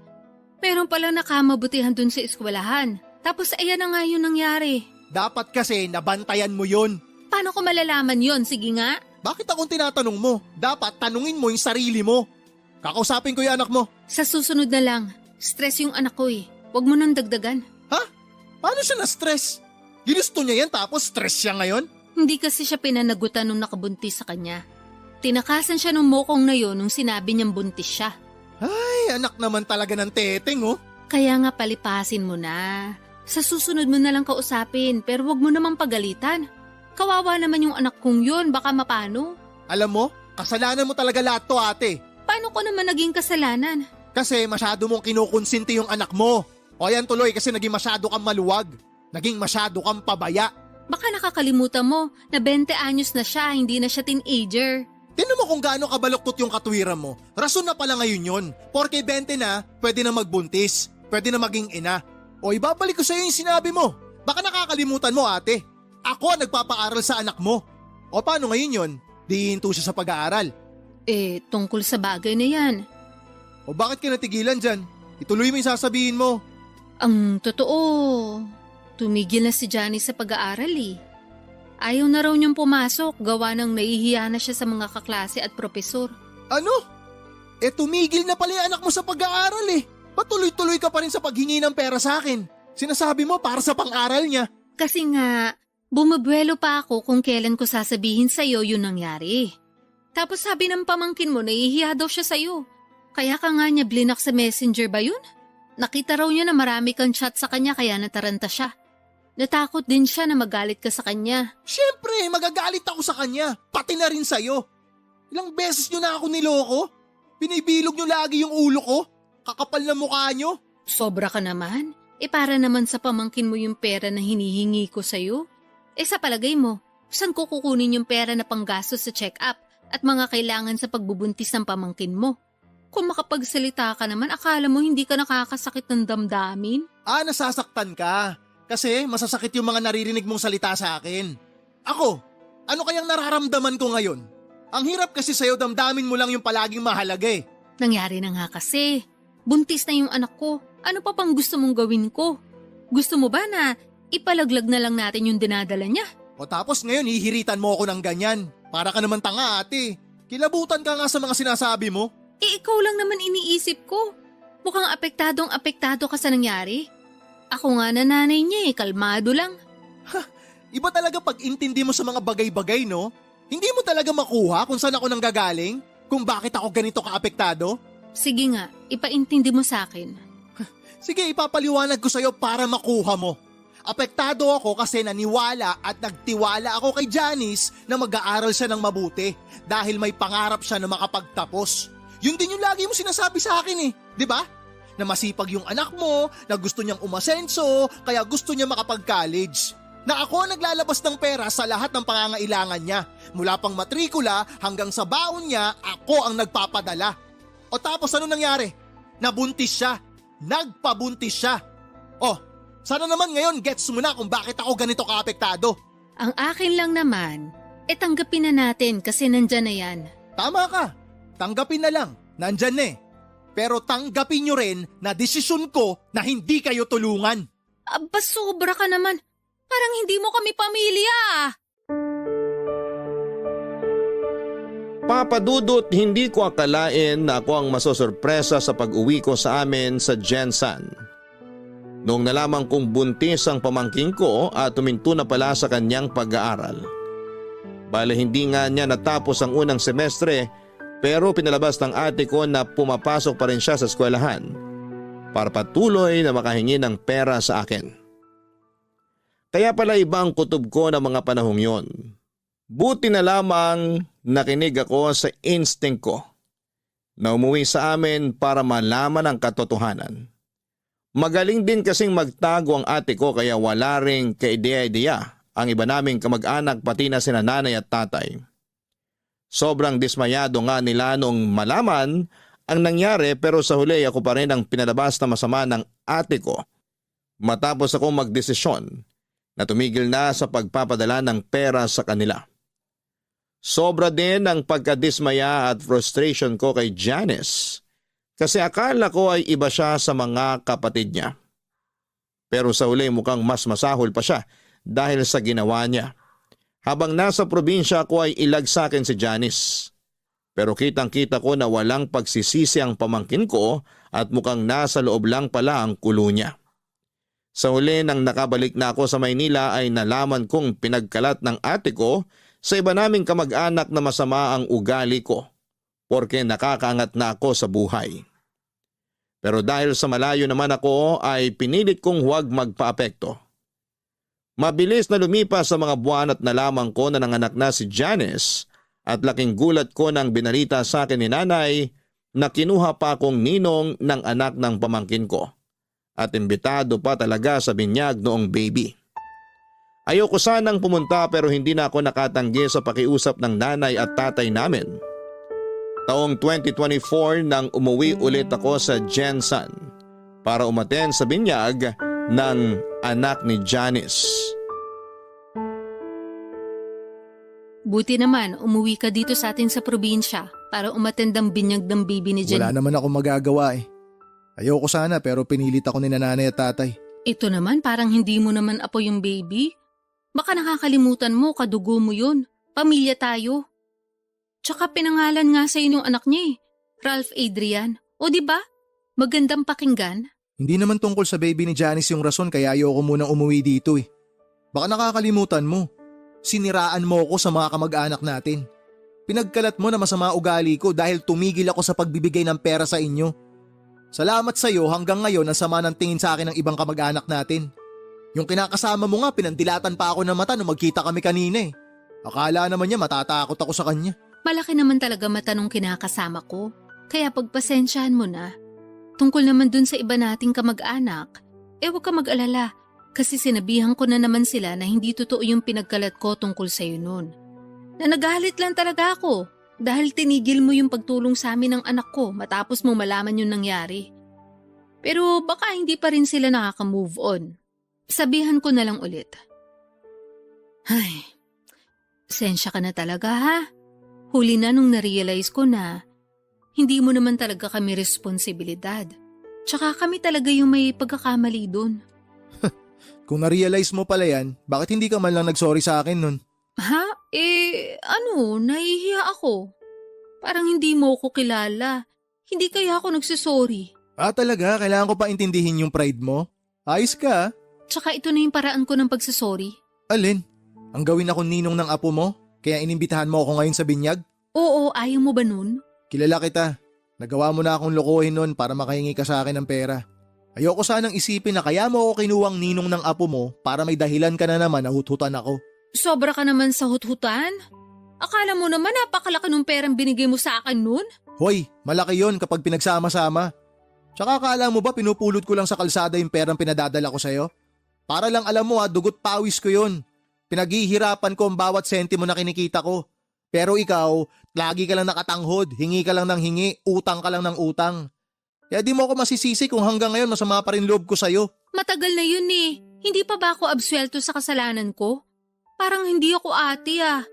[SPEAKER 3] Meron pala nakamabutihan dun sa eskwelahan. Tapos ayan na nga yun nangyari.
[SPEAKER 2] Dapat kasi nabantayan mo yun.
[SPEAKER 3] Paano ko malalaman yun? Sige nga.
[SPEAKER 2] Bakit akong tinatanong mo? Dapat tanungin mo yung sarili mo. Kakausapin ko yung anak mo.
[SPEAKER 3] Sa susunod na lang. Stress yung anak ko eh. Huwag mo nang dagdagan.
[SPEAKER 2] Ha? Paano siya na-stress? Ginusto niya yan tapos stress siya ngayon?
[SPEAKER 3] Hindi kasi siya pinanagutan nung nakabuntis sa kanya. Tinakasan siya nung mokong na yon nung sinabi niyang buntis siya.
[SPEAKER 2] Ay, anak naman talaga ng teteng oh.
[SPEAKER 3] Kaya nga palipasin mo na. Sa susunod mo na lang kausapin pero huwag mo namang pagalitan. Kawawa naman yung anak kong yun, baka mapano.
[SPEAKER 2] Alam mo, kasalanan mo talaga lahat to ate.
[SPEAKER 3] Paano ko naman naging kasalanan?
[SPEAKER 2] Kasi masyado mong kinukonsinti yung anak mo. O yan tuloy kasi naging masyado kang maluwag. Naging masyado kang pabaya.
[SPEAKER 3] Baka nakakalimutan mo na 20 anyos na siya, hindi na siya teenager.
[SPEAKER 2] Tingnan mo kung gaano kabaluktot yung katwiran mo. Rason na pala ngayon yun. Porke 20 na, pwede na magbuntis. Pwede na maging ina. O ibabalik ko sa'yo yung sinabi mo. Baka nakakalimutan mo ate. Ako ang nagpapaaral sa anak mo. O paano ngayon yun? Di hinto siya sa pag-aaral.
[SPEAKER 3] Tungkol sa bagay na yan.
[SPEAKER 2] O bakit ka natigilan dyan? Ituloy mo yung sasabihin mo.
[SPEAKER 3] Ang totoo, tumigil na si Johnny sa pag-aaral eh. Ayaw na raw niyang pumasok, gawa ng nahihiya na siya sa mga kaklase at propesor.
[SPEAKER 2] Ano? Tumigil na pala yung anak mo sa pag-aaral eh. Patuloy-tuloy ka pa rin sa paghingi ng pera sa akin. Sinasabi mo para sa pang-aral niya.
[SPEAKER 3] Kasi nga, bumubuelo pa ako kung kailan ko sasabihin sa'yo yun nangyari. Tapos sabi ng pamangkin mo, nahihiya daw siya sa'yo. Kaya ka nga niya blinak sa messenger ba yun? Nakita raw niya na marami kang chat sa kanya kaya nataranta siya. Natakot din siya na magalit ka sa kanya.
[SPEAKER 2] Siyempre, magagalit ako sa kanya. Pati na rin sa'yo. Ilang beses niyo na ako niloko. Binibilog nyo lagi yung ulo ko. Kakapal na mukha nyo.
[SPEAKER 3] Sobra ka naman. Para naman sa pamangkin mo yung pera na hinihingi ko sa'yo. Sa palagay mo, saan ko kukunin yung pera na panggastos sa check-up at mga kailangan sa pagbubuntis ng pamangkin mo? Kung makapagsalita ka naman, akala mo hindi ka nakakasakit ng damdamin?
[SPEAKER 2] Nasasaktan ka. Kasi masasakit yung mga naririnig mong salita sa akin. Ako, ano kayang nararamdaman ko ngayon? Ang hirap kasi sa'yo, damdamin mo lang yung palaging mahalaga eh.
[SPEAKER 3] Nangyari na nga kasi. Buntis na yung anak ko. Ano pa pang gusto mong gawin ko? Gusto mo ba na ipalaglag na lang natin yung dinadala niya?
[SPEAKER 2] O tapos ngayon hihiritan mo ako ng ganyan. Para ka naman tanga ate. Kilabutan ka nga sa mga sinasabi mo.
[SPEAKER 3] Ikaw lang naman iniisip ko. Mukhang apektado ka sa nangyari. Ako nga na nanay niya kalmado lang.
[SPEAKER 2] Iba talaga pag intindi mo sa mga bagay-bagay, no? Hindi mo talaga makuha kung saan ako nanggagaling? Kung bakit ako ganito kaapektado?
[SPEAKER 3] Sige nga, ipaintindi mo sa akin.
[SPEAKER 2] Sige, ipapaliwanag ko sa'yo para makuha mo. Apektado ako kasi naniwala at nagtiwala ako kay Janice na mag-aaral siya ng mabuti dahil may pangarap siya na makapagtapos. Yun din yung lagi mo sinasabi sa akin eh, di ba? Na masipag yung anak mo, na gusto niyang umasenso, kaya gusto niya makapag-college. Na ako ang naglalabas ng pera sa lahat ng pangangailangan niya. Mula pang matrikula hanggang sa baon niya, ako ang nagpapadala. O tapos ano nangyari? Nabuntis siya. Nagpabuntis siya. Oh, sana naman ngayon gets mo na kung bakit ako ganito kaapektado.
[SPEAKER 3] Ang akin lang naman, tanggapin na natin kasi nandyan na yan.
[SPEAKER 2] Tama ka. Tanggapin na lang. Nandyan na eh. Pero tanggapin nyo rin na desisyon ko na hindi kayo tulungan.
[SPEAKER 3] Aba, sobra ka naman. Parang hindi mo kami pamilya.
[SPEAKER 1] Papa Dudut, hindi ko akalain na ako ang masosorpresa sa pag-uwi ko sa amin sa Jensan. Noong nalaman kong buntis ang pamangking ko at tuminto na pala sa kanyang pag-aaral. Bale hindi nga niya natapos ang unang semestre pero pinalabas ng ate ko na pumapasok pa rin siya sa eskwelahan para patuloy na makahingi ng pera sa akin. Kaya pala ibang kutob ko ng mga panahong yon. Buti na lamang nakinig ako sa instinct ko na umuwi sa amin para malaman ang katotohanan. Magaling din kasing magtago ang ate ko kaya wala ring kaideya-ideya ang iba naming kamag-anak pati na sina nanay at tatay. Sobrang dismayado nga nila noong malaman ang nangyari pero sa huli ako pa rin ang pinalabas na masama ng ate ko matapos ako magdesisyon na tumigil na sa pagpapadala ng pera sa kanila. Sobra din ang pagkadismaya at frustration ko kay Janice kasi akala ko ay iba siya sa mga kapatid niya. Pero sa huli mukhang mas masahol pa siya dahil sa ginawa niya. Habang nasa probinsya ko ay ilag sa akin si Janice. Pero kitang-kita ko na walang pagsisisi ang pamangkin ko at mukhang nasa loob lang pala ang kulo niya. Sa huli nang nakabalik na ako sa Maynila ay nalaman kong pinagkalat ng ate ko sa iba naming kamag-anak na masama ang ugali ko porque nakakaangat na ako sa buhay. Pero dahil sa malayo naman ako ay pinilit kong huwag magpaapekto. Mabilis na lumipas sa mga buwan at nalaman ko na nanganak na si Janice at laking gulat ko nang binalita sa akin ni nanay na kinuha pa akong ninong ng anak ng pamangkin ko at imbitado pa talaga sa binyag noong baby. Ayoko sanang pumunta pero hindi na ako nakatanggi sa pakiusap ng nanay at tatay namin. Taong 2024 nang umuwi ulit ako sa Jensan para umaten sa binyag ng anak ni Janice.
[SPEAKER 3] Buti naman umuwi ka dito sa atin sa probinsya para umattend ang binyag ng baby ni Jen.
[SPEAKER 2] Wala naman ako magagawa eh. Ayoko sana pero pinilit ako ni nanay at tatay.
[SPEAKER 3] Ito naman parang hindi mo naman apo yung baby. Baka nakakalimutan mo, kadugo mo yun. Pamilya tayo. Tsaka pinangalan nga sa yung anak niya Ralph Adrian. O diba? Magandang pakinggan.
[SPEAKER 2] Hindi naman tungkol sa baby ni Janice yung rason kaya ayoko munang umuwi dito eh. Baka nakakalimutan mo. Siniraan mo ako sa mga kamag-anak natin. Pinagkalat mo na masama ugali ko dahil tumigil ako sa pagbibigay ng pera sa inyo. Salamat sa iyo hanggang ngayon ang sama ng tingin sa akin ng ibang kamag-anak natin. Yung kinakasama mo nga pinandilatan pa ako ng mata nung magkita kami kanina eh. Akala naman niya matatakot ako sa kanya.
[SPEAKER 3] Malaki naman talaga mata nung kinakasama ko. Kaya pagpasensyahan mo na. Tungkol naman dun sa iba nating kamag-anak, huwag ka mag-alala kasi sinabihan ko na naman sila na hindi totoo yung pinagkalat ko tungkol sa'yo nun. Na nagalit lang talaga ako dahil tinigil mo yung pagtulong sa amin ng anak ko matapos mong malaman yung nangyari. Pero baka hindi pa rin sila nakaka-move on. Sabihan ko na lang ulit. Ay, pasensya ka na talaga ha. Huli na nung na-realize ko na hindi mo naman talaga kami responsibilidad. Tsaka kami talaga yung may pagkakamali dun.
[SPEAKER 2] Kung na-realize mo pala yan, bakit hindi ka man lang nag-sorry sa akin nun?
[SPEAKER 3] Ha? Nahihiya ako. Parang hindi mo ko kilala. Hindi kaya ako nagsusorry.
[SPEAKER 2] Talaga? Kailangan ko pa intindihin yung pride mo? Ayos ka.
[SPEAKER 3] Tsaka ito na yung paraan ko ng pagsusorry.
[SPEAKER 2] Alin? Ang gawin ako ninong ng apo mo? Kaya inimbitahan mo ako ngayon sa binyag?
[SPEAKER 3] Oo, ayaw mo ba nun?
[SPEAKER 2] Kilala kita. Nagawa mo na akong lokohin nun para makahingi ka sa akin ng pera. Ayoko sanang isipin na kaya mo ako kinuwang ninong ng apo mo para may dahilan ka na naman na huthutan ako.
[SPEAKER 3] Sobra ka naman sa huthutan? Akala mo naman napakalaki ng perang binigay mo sa akin nun?
[SPEAKER 2] Hoy, malaki yon kapag pinagsama-sama. Tsaka akala mo ba pinupulot ko lang sa kalsada yung perang pinadadala ko sa'yo? Para lang alam mo dugot pawis ko yon. Pinaghihirapan ko ang bawat sentimo na kinikita ko. Pero ikaw, lagi ka lang nakatanghod, hingi ka lang ng hingi, utang ka lang ng utang. Kaya di mo ako masisisi kung hanggang ngayon masama pa rin loob ko sa'yo.
[SPEAKER 3] Matagal na yun eh. Hindi pa ba ako absuelto sa kasalanan ko? Parang hindi ako ate ah.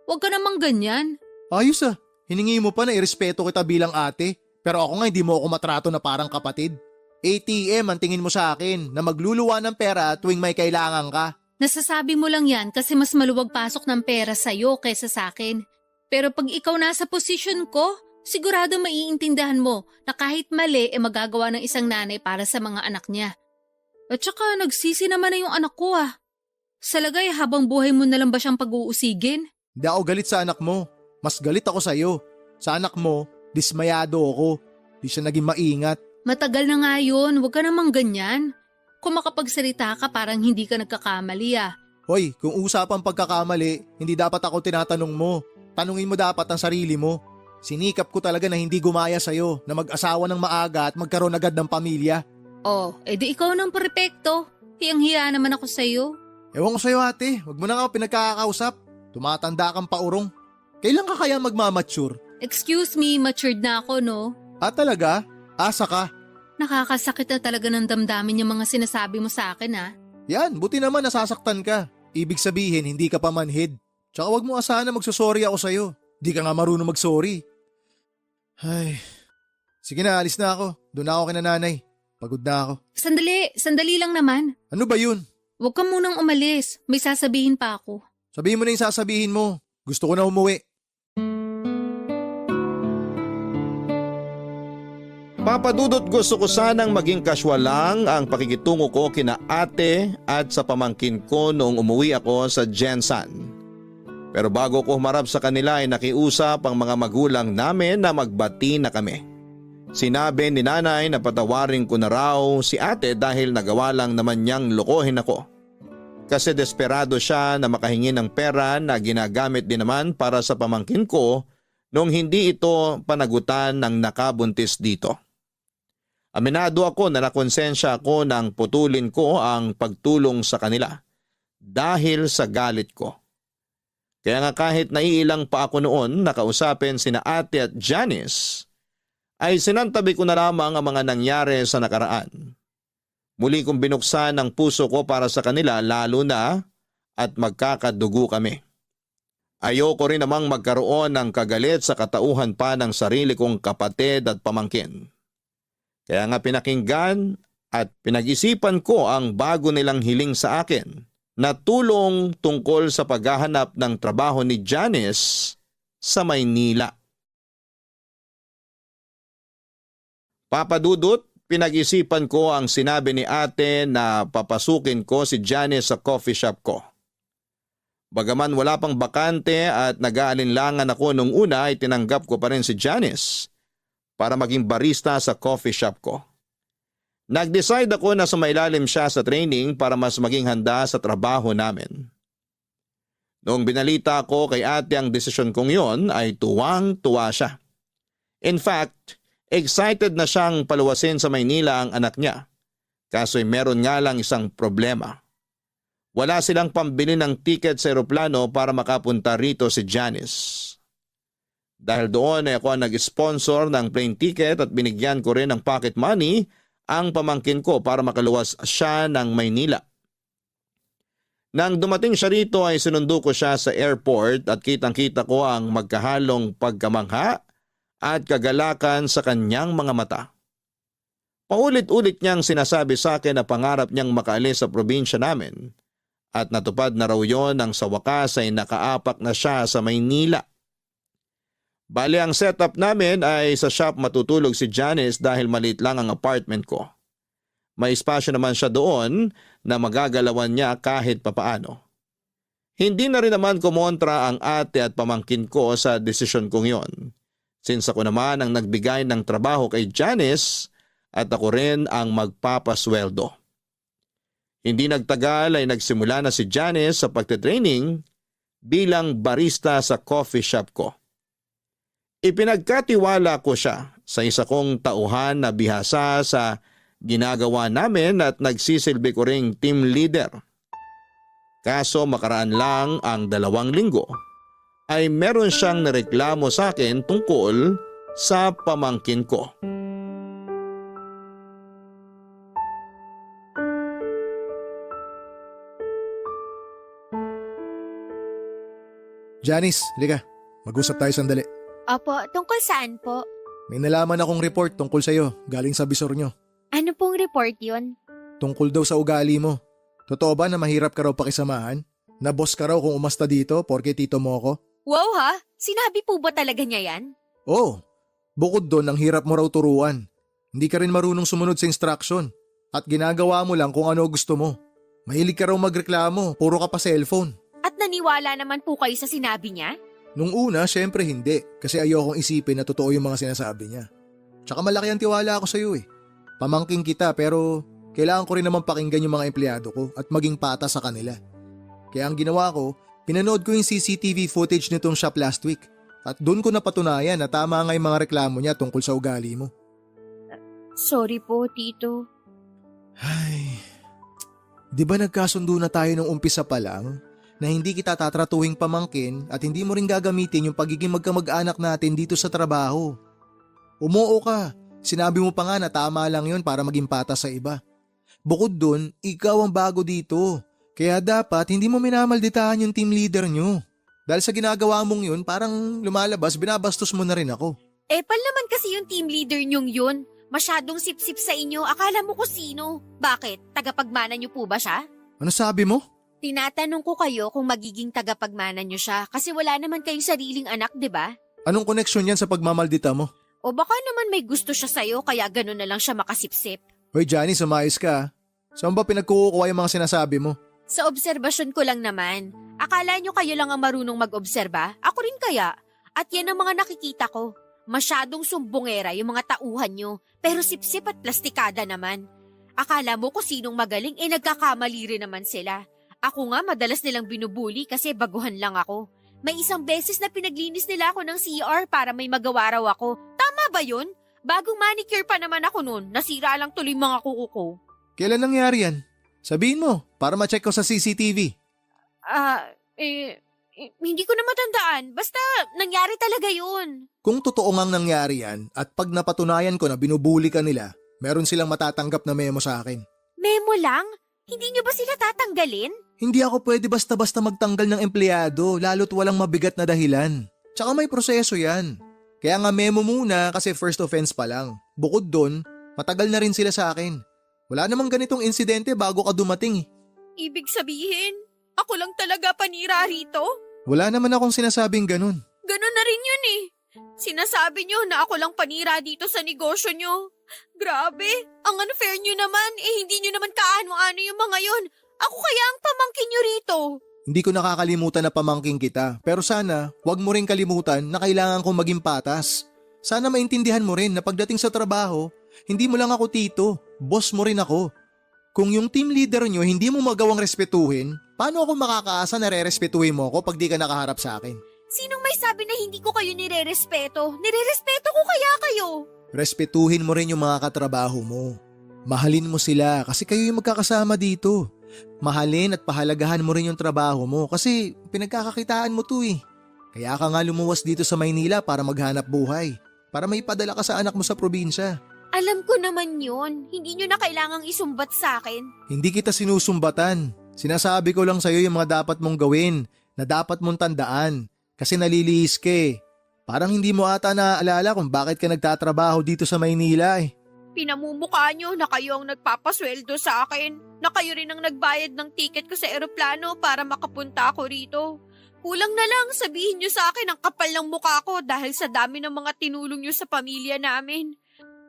[SPEAKER 3] Huwag ka namang ganyan.
[SPEAKER 2] Ayos hiningi mo pa na irespeto kita bilang ate. Pero ako nga hindi mo ako matrato na parang kapatid. ATM ang tingin mo sa akin na magluluwa ng pera tuwing may kailangan ka.
[SPEAKER 3] Nasasabi mo lang yan kasi mas maluwag pasok ng pera sa'yo kaysa sa akin. Pero pag ikaw nasa posisyon ko, sigurado maiintindihan mo na kahit mali magagawa ng isang nanay para sa mga anak niya. At saka nagsisi naman na yung anak ko ah. Sa lagay habang buhay mo na lang ba siyang pag-uusigin?
[SPEAKER 2] Hindi ako galit sa anak mo. Mas galit ako sa'yo. Sa anak mo, dismayado ako. Di siya naging maingat.
[SPEAKER 3] Matagal na nga yun, huwag ka namang ganyan. Kung makapagsalita ka parang hindi ka nagkakamali ah.
[SPEAKER 2] Hoy, kung usapang pagkakamali, hindi dapat ako tinatanong mo. Tanungin mo dapat ang sarili mo. Sinikap ko talaga na hindi gumaya sa'yo, na mag-asawa ng maaga at magkaroon agad ng pamilya.
[SPEAKER 3] Oh, edi ikaw ng perpekto. Hiyang-hiya naman ako sa'yo.
[SPEAKER 2] Ewan ko sa'yo ate, wag mo na nga pinagkakausap. Tumatanda kang paurong. Kailan ka kaya magmamature?
[SPEAKER 3] Excuse me, matured na ako no?
[SPEAKER 2] Talaga? Asa ka?
[SPEAKER 3] Nakakasakit na talaga ng damdamin yung mga sinasabi mo sa akin ah.
[SPEAKER 2] Yan, buti naman nasasaktan ka. Ibig sabihin, hindi ka pa manhid. Tsaka wag mo asahan na magsusorry ako sa'yo. Di ka nga marunong magsorry. Ay, sige na, alis na ako. Doon na ako kina nanay. Pagod na ako.
[SPEAKER 3] Sandali lang naman.
[SPEAKER 2] Ano ba yun?
[SPEAKER 3] Huwag ka munang umalis. May sasabihin pa ako.
[SPEAKER 2] Sabihin mo na yung sasabihin mo. Gusto ko na umuwi.
[SPEAKER 1] Papadudot, gusto ko sanang maging casual lang ang pakikitungo ko kina ate at sa pamangkin ko noong umuwi ako sa Jensan. Pero bago ko humarap sa kanila ay nakiusap ang mga magulang namin na magbati na kami. Sinabi ni nanay na patawarin ko na raw si ate dahil nagawa lang naman niyang lokohin ako. Kasi desperado siya na makahingi ng pera na ginagamit din naman para sa pamangkin ko nung hindi ito panagutan ng nakabuntis dito. Aminado ako na nakonsensya ako nang putulin ko ang pagtulong sa kanila dahil sa galit ko. Kaya nga kahit naiilang pa ako noon nakausapin sina ate at Janice, ay sinantabi ko na lamang ang mga nangyari sa nakaraan. Muli kong binuksan ang puso ko para sa kanila lalo na at magkakadugo kami. Ayoko rin namang magkaroon ng kagalit sa katauhan pa ng sarili kong kapatid at pamangkin. Kaya nga pinakinggan at pinag-isipan ko ang bago nilang hiling sa akin na tulong tungkol sa paghahanap ng trabaho ni Janice sa Maynila. Papadudot, pinag-isipan ko ang sinabi ni ate na papasukin ko si Janice sa coffee shop ko. Bagaman wala pang bakante at nag-aalinlangan ako nung una ay tinanggap ko pa rin si Janice para maging barista sa coffee shop ko. Nag-decide ako na sumailalim siya sa training para mas maging handa sa trabaho namin. Noong binalita ko kay ate ang desisyon kong yon ay tuwang-tuwa siya. In fact, Excited na siyang paluwasin sa Maynila ang anak niya. Kaso'y meron nga lang isang problema. Wala silang pambili ng ticket sa eroplano para makapunta rito si Janice. Dahil doon ay ako ang nag-sponsor ng plane ticket at binigyan ko rin ng pocket money ang pamangkin ko para makaluwas siya ng Maynila. Nang dumating siya rito ay sinundo ko siya sa airport at kitang-kita ko ang magkahalong pagkamangha at kagalakan sa kanyang mga mata. Paulit-ulit niyang sinasabi sa akin na pangarap niyang makaalis sa probinsya namin at natupad na raw yon nang sa wakas ay nakaapak na siya sa Maynila. Bali ang setup namin ay sa shop matutulog si Janice dahil maliit lang ang apartment ko. May espasyo naman siya doon na magagalawan niya kahit papaano. Hindi na rin naman kumontra ang ate at pamangkin ko sa desisyon kong yon. Since ako naman ang nagbigay ng trabaho kay Janice at ako rin ang magpapasweldo. Hindi nagtagal ay nagsimula na si Janice sa pagtitraining bilang barista sa coffee shop ko. Ipinagkatiwala ko siya sa isa kong tauhan na bihasa sa ginagawa namin at nagsisilbi ko ring team leader. Kaso makaraan lang ang 2 linggo ay meron siyang nareklamo sa akin tungkol sa pamangkin ko.
[SPEAKER 2] Janice, halika. Mag-usap tayo sandali.
[SPEAKER 4] Opo, tungkol saan po?
[SPEAKER 2] May nalaman akong report tungkol sa'yo, galing sa bisor nyo.
[SPEAKER 4] Ano pong report yun?
[SPEAKER 2] Tungkol daw sa ugali mo. Totoo ba na mahirap ka raw pakisamahan? Na boss ka raw kung umasta dito porke tito mo ko?
[SPEAKER 4] Wow ha? Sinabi po ba talaga niya yan?
[SPEAKER 2] Oo. Bukod doon, ang hirap mo raw turuan. Hindi ka rin marunong sumunod sa instruction. At ginagawa mo lang kung ano gusto mo. Mahilig ka raw magreklamo, puro ka pa cellphone.
[SPEAKER 4] At naniwala naman po kayo sa sinabi niya?
[SPEAKER 2] Nung una, syempre hindi. Kasi ayokong isipin na totoo yung mga sinasabi niya. Tsaka malaki ang tiwala ako sa'yo eh. Pamangking kita pero kailangan ko rin naman pakinggan yung mga empleyado ko at maging pata sa kanila. Kaya ang ginawa ko, pinanood ko yung CCTV footage nitong shop last week. At doon ko napatunayan na tama nga yung mga reklamo niya tungkol sa ugali mo.
[SPEAKER 4] Sorry po, Tito.
[SPEAKER 2] Ay, di ba nagkasundo na tayo nung umpisa pa lang na hindi kita tatratuhing pamangkin at hindi mo rin gagamitin yung pagiging magkamag-anak natin dito sa trabaho? Umuo ka. Sinabi mo pa nga na tama lang yun para maging patas sa iba. Bukod dun, ikaw ang bago dito. Kaya dapat hindi mo minamalditahan yung team leader nyo. Dahil sa ginagawa mong yun, parang lumalabas, binabastos mo na rin ako.
[SPEAKER 4] Pal naman kasi yung team leader nyong yun. Masyadong sip-sip sa inyo, akala mo ko sino. Bakit? Tagapagmana nyo po ba siya?
[SPEAKER 2] Ano sabi mo?
[SPEAKER 4] Tinatanong ko kayo kung magiging tagapagmana nyo siya kasi wala naman kayong sariling anak, di ba?
[SPEAKER 2] Anong koneksyon yan sa pagmamaldita mo?
[SPEAKER 4] O baka naman may gusto siya sa'yo kaya gano'n na lang siya makasipsip.
[SPEAKER 2] Hoy Johnny, sumayos ka. Saan ba pinagkukuha yung mga sinasabi mo?
[SPEAKER 4] Sa obserbasyon ko lang naman. Akala nyo kayo lang ang marunong mag-obserba? Ako rin kaya. At yan ang mga nakikita ko. Masyadong sumbongera yung mga tauhan nyo. Pero sipsip at plastikada naman. Akala mo kung sinong magaling nagkakamali rin naman sila. Ako nga madalas nilang binubuli kasi baguhan lang ako. May isang beses na pinaglinis nila ako ng CR para may magawa raw ako. Tama ba yun? Bagong manicure pa naman ako noon. Nasira lang tuloy mga kuko ko.
[SPEAKER 2] Kailan nangyari yan? Sabihin mo, para ma-check ko sa CCTV.
[SPEAKER 4] Hindi ko na matandaan. Basta, nangyari talaga yun.
[SPEAKER 2] Kung totoo ngang nangyari yan at pag napatunayan ko na binubuli ka nila, meron silang matatanggap na memo sa akin.
[SPEAKER 4] Memo lang? Hindi nyo ba sila tatanggalin?
[SPEAKER 2] Hindi ako pwede basta-basta magtanggal ng empleyado, lalo't walang mabigat na dahilan. Tsaka may proseso yan. Kaya nga memo muna kasi first offense pa lang. Bukod doon, matagal na rin sila sa akin. Wala namang ganitong insidente bago ka dumating eh.
[SPEAKER 4] Ibig sabihin, ako lang talaga panira rito?
[SPEAKER 2] Wala naman akong sinasabing ganun.
[SPEAKER 4] Ganun na rin yun eh. Sinasabi nyo na ako lang panira dito sa negosyo nyo. Grabe, ang unfair nyo naman hindi nyo naman kaano-ano yung mga yon. Ako kaya ang pamangkin nyo rito.
[SPEAKER 2] Hindi ko nakakalimutan na pamangking kita, pero sana wag mo rin kalimutan na kailangan kong maging patas. Sana maintindihan mo rin na pagdating sa trabaho, hindi mo lang ako tito, boss mo rin ako. Kung yung team leader nyo hindi mo magawang respetuhin, paano ako makakaasa na re-respetuhin mo ako pag di ka nakaharap sa akin?
[SPEAKER 4] Sinong may sabi na hindi ko kayo nire-respeto? Nire-respeto ko kaya kayo.
[SPEAKER 2] Respetuhin mo rin yung mga katrabaho mo. Mahalin mo sila kasi kayo yung magkakasama dito. Mahalin at pahalagahan mo rin yung trabaho mo kasi pinagkakakitaan mo to eh. Kaya ka nga lumuwas dito sa Maynila para maghanap buhay. Para may padala ka sa anak mo sa probinsya.
[SPEAKER 4] Alam ko naman yun. Hindi nyo na kailangang isumbat sa akin.
[SPEAKER 2] Hindi kita sinusumbatan. Sinasabi ko lang sa'yo yung mga dapat mong gawin na dapat mong tandaan kasi nalilihis ka eh. Parang hindi mo ata naaalala kung bakit ka nagtatrabaho dito sa Maynila eh.
[SPEAKER 4] Pinamumukha nyo na kayo ang nagpapasweldo sa akin. Na kayo rin ang nagbayad ng ticket ko sa eroplano para makapunta ako rito. Kulang na lang sabihin nyo sa akin ang kapal ng mukha ko dahil sa dami ng mga tinulong nyo sa pamilya namin.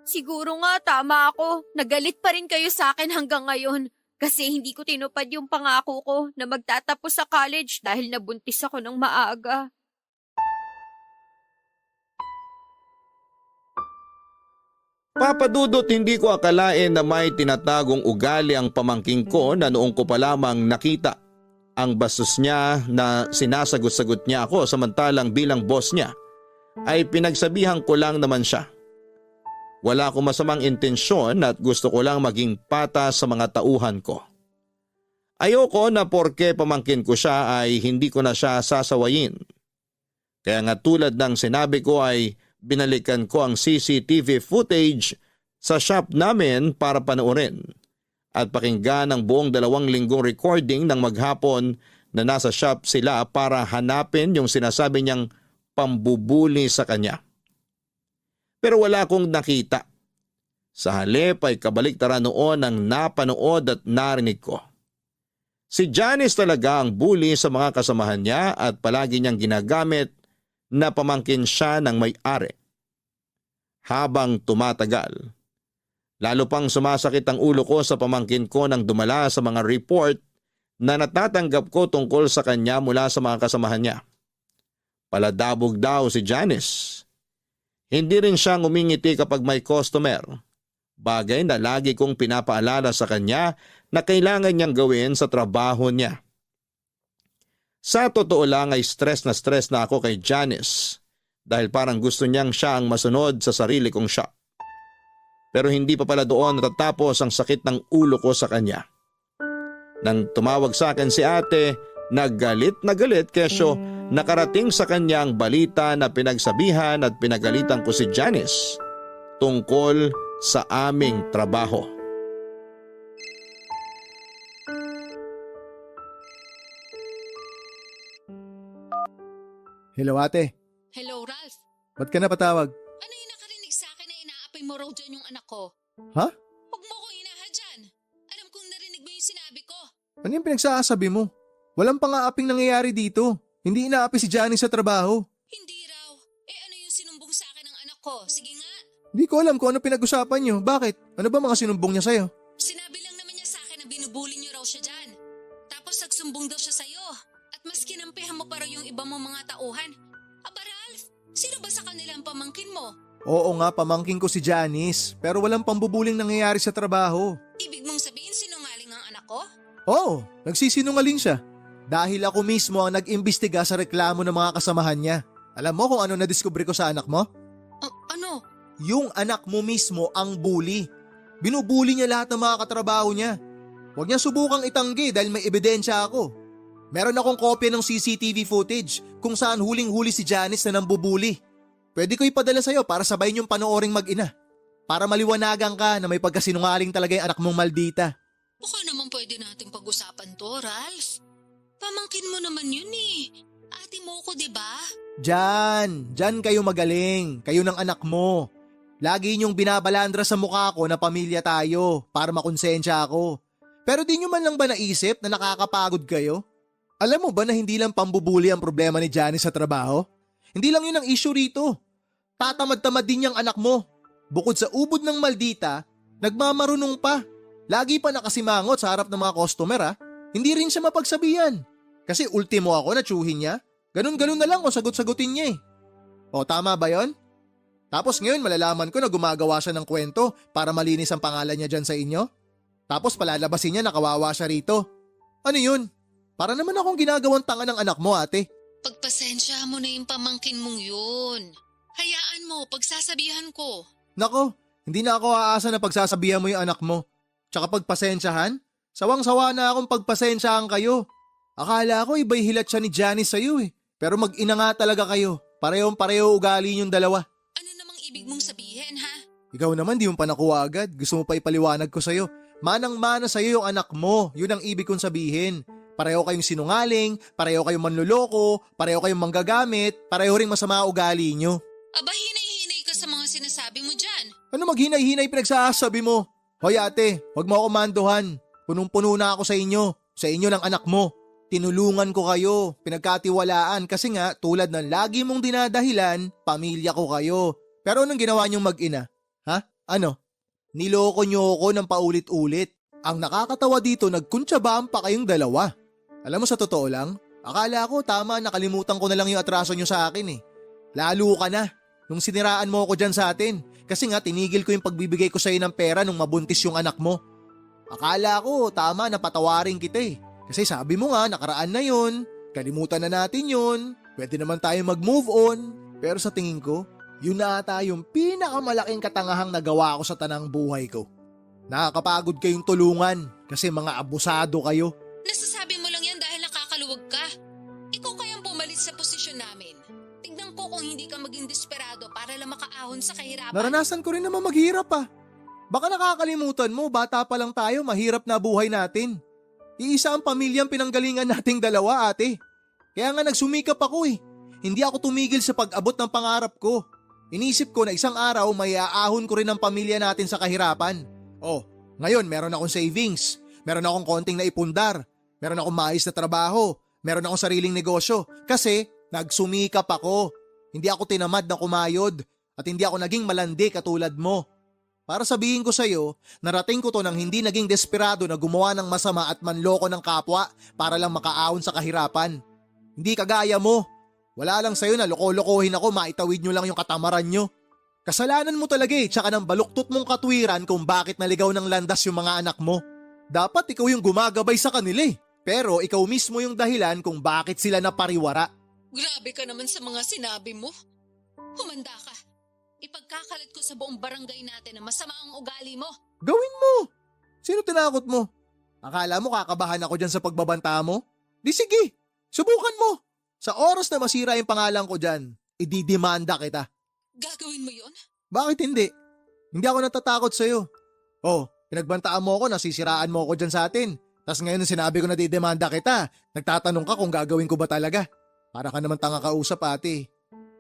[SPEAKER 4] Siguro nga tama ako. Nagalit pa rin kayo sa akin hanggang ngayon. Kasi hindi ko tinupad yung pangako ko na magtatapos sa college dahil nabuntis ako ng maaga.
[SPEAKER 1] Papa Dudut, hindi ko akalain na may tinatagong ugali ang pamangking ko na noong ko pa lamang nakita. Ang bastos niya na sinasagot-sagot niya ako samantalang bilang boss niya ay pinagsabihan ko lang naman siya. Wala akong masamang intensyon at gusto ko lang maging patas sa mga tauhan ko. Ayoko na porke pamangkin ko siya ay hindi ko na siya sasawayin. Kaya nga tulad ng sinabi ko ay binalikan ko ang CCTV footage sa shop namin para panoorin at pakinggan ang buong 2 linggong recording ng maghapon na nasa shop sila para hanapin yung sinasabi niyang pambubuli sa kanya. Pero wala akong nakita. Sa halip ay kabaliktaran noon ang napanood at narinig ko. Si Janice talaga ang bully sa mga kasamahan niya at palagi niyang ginagamit na pamangkin siya ng may-ari. Habang tumatagal, lalo pang sumasakit ang ulo ko sa pamangkin ko nang dumala sa mga report na natatanggap ko tungkol sa kanya mula sa mga kasamahan niya. Paladabog daw si Janice. Hindi rin siya ngumingiti kapag may customer. Bagay na lagi kong pinapaalala sa kanya na kailangan niyang gawin sa trabaho niya. Sa totoo lang ay stress na ako kay Janice dahil parang gusto niyang siya ang masunod sa sarili kong shop. Pero hindi pa pala doon natatapos ang sakit ng ulo ko sa kanya. Nang tumawag sa akin si ate, nagalit na galit kesyo nakarating sa kanya ang balita na pinagsabihan at pinagalitan ko si Janice tungkol sa aming trabaho.
[SPEAKER 2] Hello ate,
[SPEAKER 3] Hello, Ralph.
[SPEAKER 2] ba't ka napatawag?
[SPEAKER 3] Ano yung nakarinig sa akin na inaapay mo raw dyan yung anak ko?
[SPEAKER 2] Ha?
[SPEAKER 3] Huwag mo ko hinahadyan. Alam kong narinig mo yung sinabi ko.
[SPEAKER 2] Ano yung pinagsasabi mo? Walang pang-aaping nangyayari dito. Hindi inaapi si Johnny sa trabaho.
[SPEAKER 3] Hindi raw. Ano yung sinumbong sa akin ng anak ko? Sige nga.
[SPEAKER 2] Hindi ko alam kung ano pinag-usapan niyo. Bakit? Ano ba mga sinumbong niya sa'yo?
[SPEAKER 3] Sinabi lang naman niya sa akin na binubuli niyo raw siya dyan. Tapos nagsumbong daw siya sa'yo. At mas kinampihan mo pa raw yung iba mong mga tauhan. Aba Ralph, sino ba sa kanila ang pamangkin mo?
[SPEAKER 2] Oo nga, pamangkin ko si Janice. Pero walang pambubuling nangyayari sa trabaho.
[SPEAKER 3] Ibig mong sabihin sinungaling ang anak ko?
[SPEAKER 2] Oo, nagsisinungaling siya. Dahil ako mismo ang nag-imbestiga sa reklamo ng mga kasamahan niya. Alam mo kung ano nadiskubre ko sa anak mo?
[SPEAKER 3] Ano?
[SPEAKER 2] Yung anak mo mismo ang bully. Binubuli niya lahat ng mga katrabaho niya. Huwag niya subukang itanggi dahil may ebidensya ako. Meron akong kopya ng CCTV footage kung saan huling-huli si Janice na nambubuli. Pwede ko ipadala sa'yo para sabayin yung panooring mag-ina. Para maliwanagan ka na may pagkasinungaling talaga yung anak mong maldita.
[SPEAKER 3] Baka naman pwede nating pag-usapan to, Ralph. Pamangkin mo naman yun eh. Ate mo ko, di ba?
[SPEAKER 2] Diyan kayo magaling. Kayo ng anak mo. Lagi niyong binabalandra sa mukha ko na pamilya tayo para makonsensya ako. Pero di niyo man lang ba naisip na nakakapagod kayo? Alam mo ba na hindi lang pambubuli ang problema ni Janice sa trabaho? Hindi lang yun ang issue rito. Tatamad-tamad din niyang anak mo. Bukod sa ubod ng maldita, nagmamarunong pa. Lagi pa nakasimangot sa harap ng mga customer ha. Hindi rin siya mapagsabihan. Kasi ultimo ako na tsuhin niya. Ganun-ganun na lang kung sagot-sagutin niya eh. O tama ba yon? Tapos ngayon malalaman ko na gumagawa siya ng kwento para malinis ang pangalan niya dyan sa inyo. Tapos palalabasin niya na kawawa siya rito. Ano yun? Para naman akong ginagawang tanga ng anak mo ate.
[SPEAKER 3] Pagpasensya mo na yung pamangkin mong yun. Hayaan mo, pagsasabihan ko.
[SPEAKER 2] Nako, hindi na ako aasa na pagsasabihan mo yung anak mo. Tsaka pagpasensyahan? Sawang-sawa na akong pagpasensyahan kayo. Akala ko iba'y hilat siya ni Janice sa'yo eh. Pero mag-ina nga talaga kayo. Parehong-pareho ugali niyong dalawa.
[SPEAKER 3] Ano namang ibig mong sabihin, ha?
[SPEAKER 2] Ikaw naman di mo pa nakuha agad. Gusto mo pa ipaliwanag ko sa'yo. Manang-mana sa'yo yung anak mo. Yun ang ibig kong sabihin. Pareho kayong sinungaling, pareho kayong manluloko, pareho kayong manggagamit, pareho ring masama ugali niyo.
[SPEAKER 3] Aba, hinay-hinay ka sa mga sinasabi mo dyan.
[SPEAKER 2] Ano maghinay-hinay pinagsasabi mo? Hoy ate, wag mo ako manduhan. Punong-puno na ako sa inyo ng anak mo. Tinulungan ko kayo, pinagkatiwalaan kasi nga tulad ng lagi mong dinadahilan, pamilya ko kayo. Pero anong ginawa niyong mag-ina? Ha? Ano? Niloko niyo ako ng paulit-ulit. Ang nakakatawa dito, nagkuntsabaan pa kayong dalawa. Alam mo sa totoo lang, akala ko tama nakalimutan ko na lang yung atraso niyo sa akin eh. Lalo ka na, nung siniraan mo ako dyan sa atin. Kasi nga tinigil ko yung pagbibigay ko sa'yo ng pera nung mabuntis yung anak mo. Akala ko tama na patawarin kita eh. Kasi sabi mo nga nakaraan na yun, kalimutan na natin yun, pwede naman tayo mag-move on. Pero sa tingin ko, yun na ata yung pinakamalaking katangahang nagawa ko sa tanang buhay ko. Nakakapagod kayong tulungan kasi mga abusado kayo.
[SPEAKER 3] Nasasabi mo lang yan dahil nakakaluwag ka. Ikaw kayang pumalit sa posisyon namin. Tignan ko kung hindi ka maging desperado para lang makaahon sa kahirapan.
[SPEAKER 2] Naranasan ko rin naman maghirap ah. Baka nakakalimutan mo, bata pa lang tayo, mahirap na buhay natin. Iisa ang pamilyang pinanggalingan nating dalawa ate. Kaya nga nagsumikap ako eh. Hindi ako tumigil sa pag-abot ng pangarap ko. Inisip ko na isang araw may aahon ko rin ang pamilya natin sa kahirapan. Oh, ngayon meron akong savings, meron akong konting naipundar, meron akong maayos na trabaho, meron akong sariling negosyo kasi nagsumikap ako. Hindi ako tinamad na kumayod at hindi ako naging malandi katulad mo. Para sabihin ko sa'yo, narating ko to nang hindi naging desperado na gumawa ng masama at manloko ng kapwa para lang makaahon sa kahirapan. Hindi kagaya mo. Wala lang sa'yo na loko-lokohin ako, maitawid nyo lang yung katamaran nyo. Kasalanan mo talaga eh, tsaka ng baluktot mong katwiran kung bakit naligaw ng landas yung mga anak mo. Dapat ikaw yung gumagabay sa kanila eh. Pero ikaw mismo yung dahilan kung bakit sila napariwara.
[SPEAKER 3] Grabe ka naman sa mga sinabi mo. Humanda ka. Ipagkakalat ko sa buong barangay natin na masama ang ugali mo.
[SPEAKER 2] Gawin mo! Sino tinakot mo? Akala mo kakabahan ako dyan sa pagbabanta mo? Di sige, subukan mo. Sa oras na masira yung pangalan ko dyan, ididemanda kita.
[SPEAKER 3] Gagawin mo yon?
[SPEAKER 2] Bakit hindi? Hindi ako natatakot sa'yo. Oh, pinagbantaan mo ako, nasisiraan mo ako dyan sa atin. Tapos ngayon sinabi ko na didemanda kita, nagtatanong ka kung gagawin ko ba talaga. Para ka naman tanga kausap ate.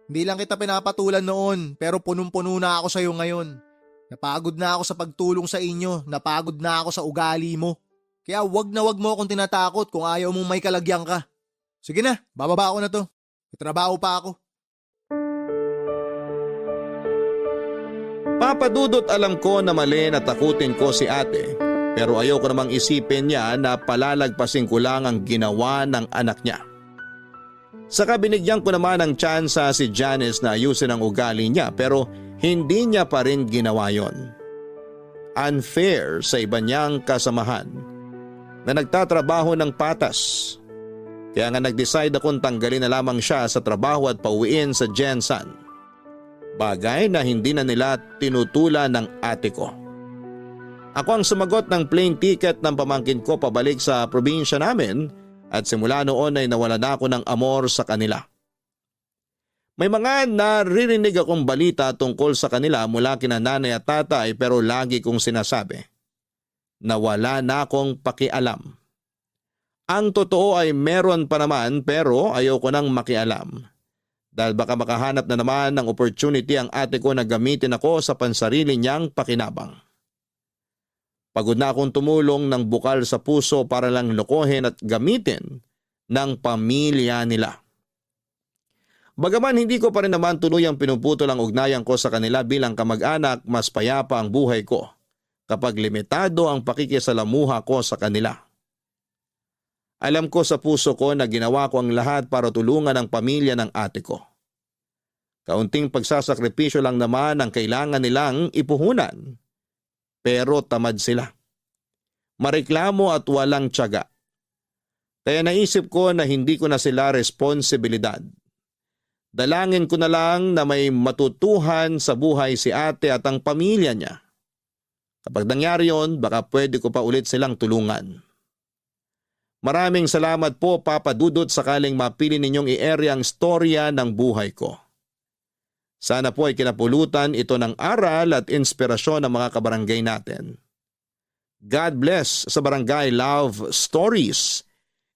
[SPEAKER 2] Hindi lang kita pinapatulan noon, pero punong-puno na ako sa'yo ngayon. Napagod na ako sa pagtulong sa inyo, napagod na ako sa ugali mo. Kaya wag na wag mo akong tinatakot kung ayaw mong may kalagyan ka. Sige na, bababa ako na to. May trabaho pa ako.
[SPEAKER 1] Papadudot alam ko na mali na takutin ko si ate, pero ayoko namang isipin niya na palalagpasin ko lang ang ginawa ng anak niya. Saka binigyan ko naman ng tsansa si Janice na ayusin ang ugali niya pero hindi niya pa rin ginawa yon. Unfair sa iba niyang kasamahan na nagtatrabaho ng patas. Kaya nga nag-decide akong tanggalin na lamang siya sa trabaho at pauwiin sa Jensen. Bagay na hindi na nila tinutulan ng ate ko. Ako ang sumagot ng plane ticket ng pamangkin ko pabalik sa probinsya namin at simula noon ay nawala na ako ng amor sa kanila. May mga naririnig akong balita tungkol sa kanila mula kina nanay at tatay pero lagi kong sinasabi na wala na akong pakialam. Ang totoo ay meron pa naman pero ayoko nang makialam. Dahil baka makahanap na naman ng opportunity ang ate ko na gamitin ako sa pansarili niyang pakinabang. Pagod na akong tumulong ng bukal sa puso para lang lokohin at gamitin ng pamilya nila. Bagaman hindi ko pa rin naman tuluyang pinuputol ang ugnayan ko sa kanila bilang kamag-anak, mas payapa ang buhay ko kapag limitado ang pakikisalamuha ko sa kanila. Alam ko sa puso ko na ginawa ko ang lahat para tulungan ang pamilya ng ate ko. Kaunting pagsasakripisyo lang naman ang kailangan nilang ipuhunan. Pero tamad sila. Mareklamo at walang tiyaga. Kaya naisip ko na hindi ko na sila responsibilidad. Dalangin ko na lang na may matutuhan sa buhay si ate at ang pamilya niya. Kapag nangyari yon, baka pwede ko pa ulit silang tulungan. Maraming salamat po Papa Dudut sakaling mapili ninyong i-ere ang storya ng buhay ko. Sana po ay kinapulutan ito ng aral at inspirasyon ng mga kabarangay natin. God bless sa Barangay Love Stories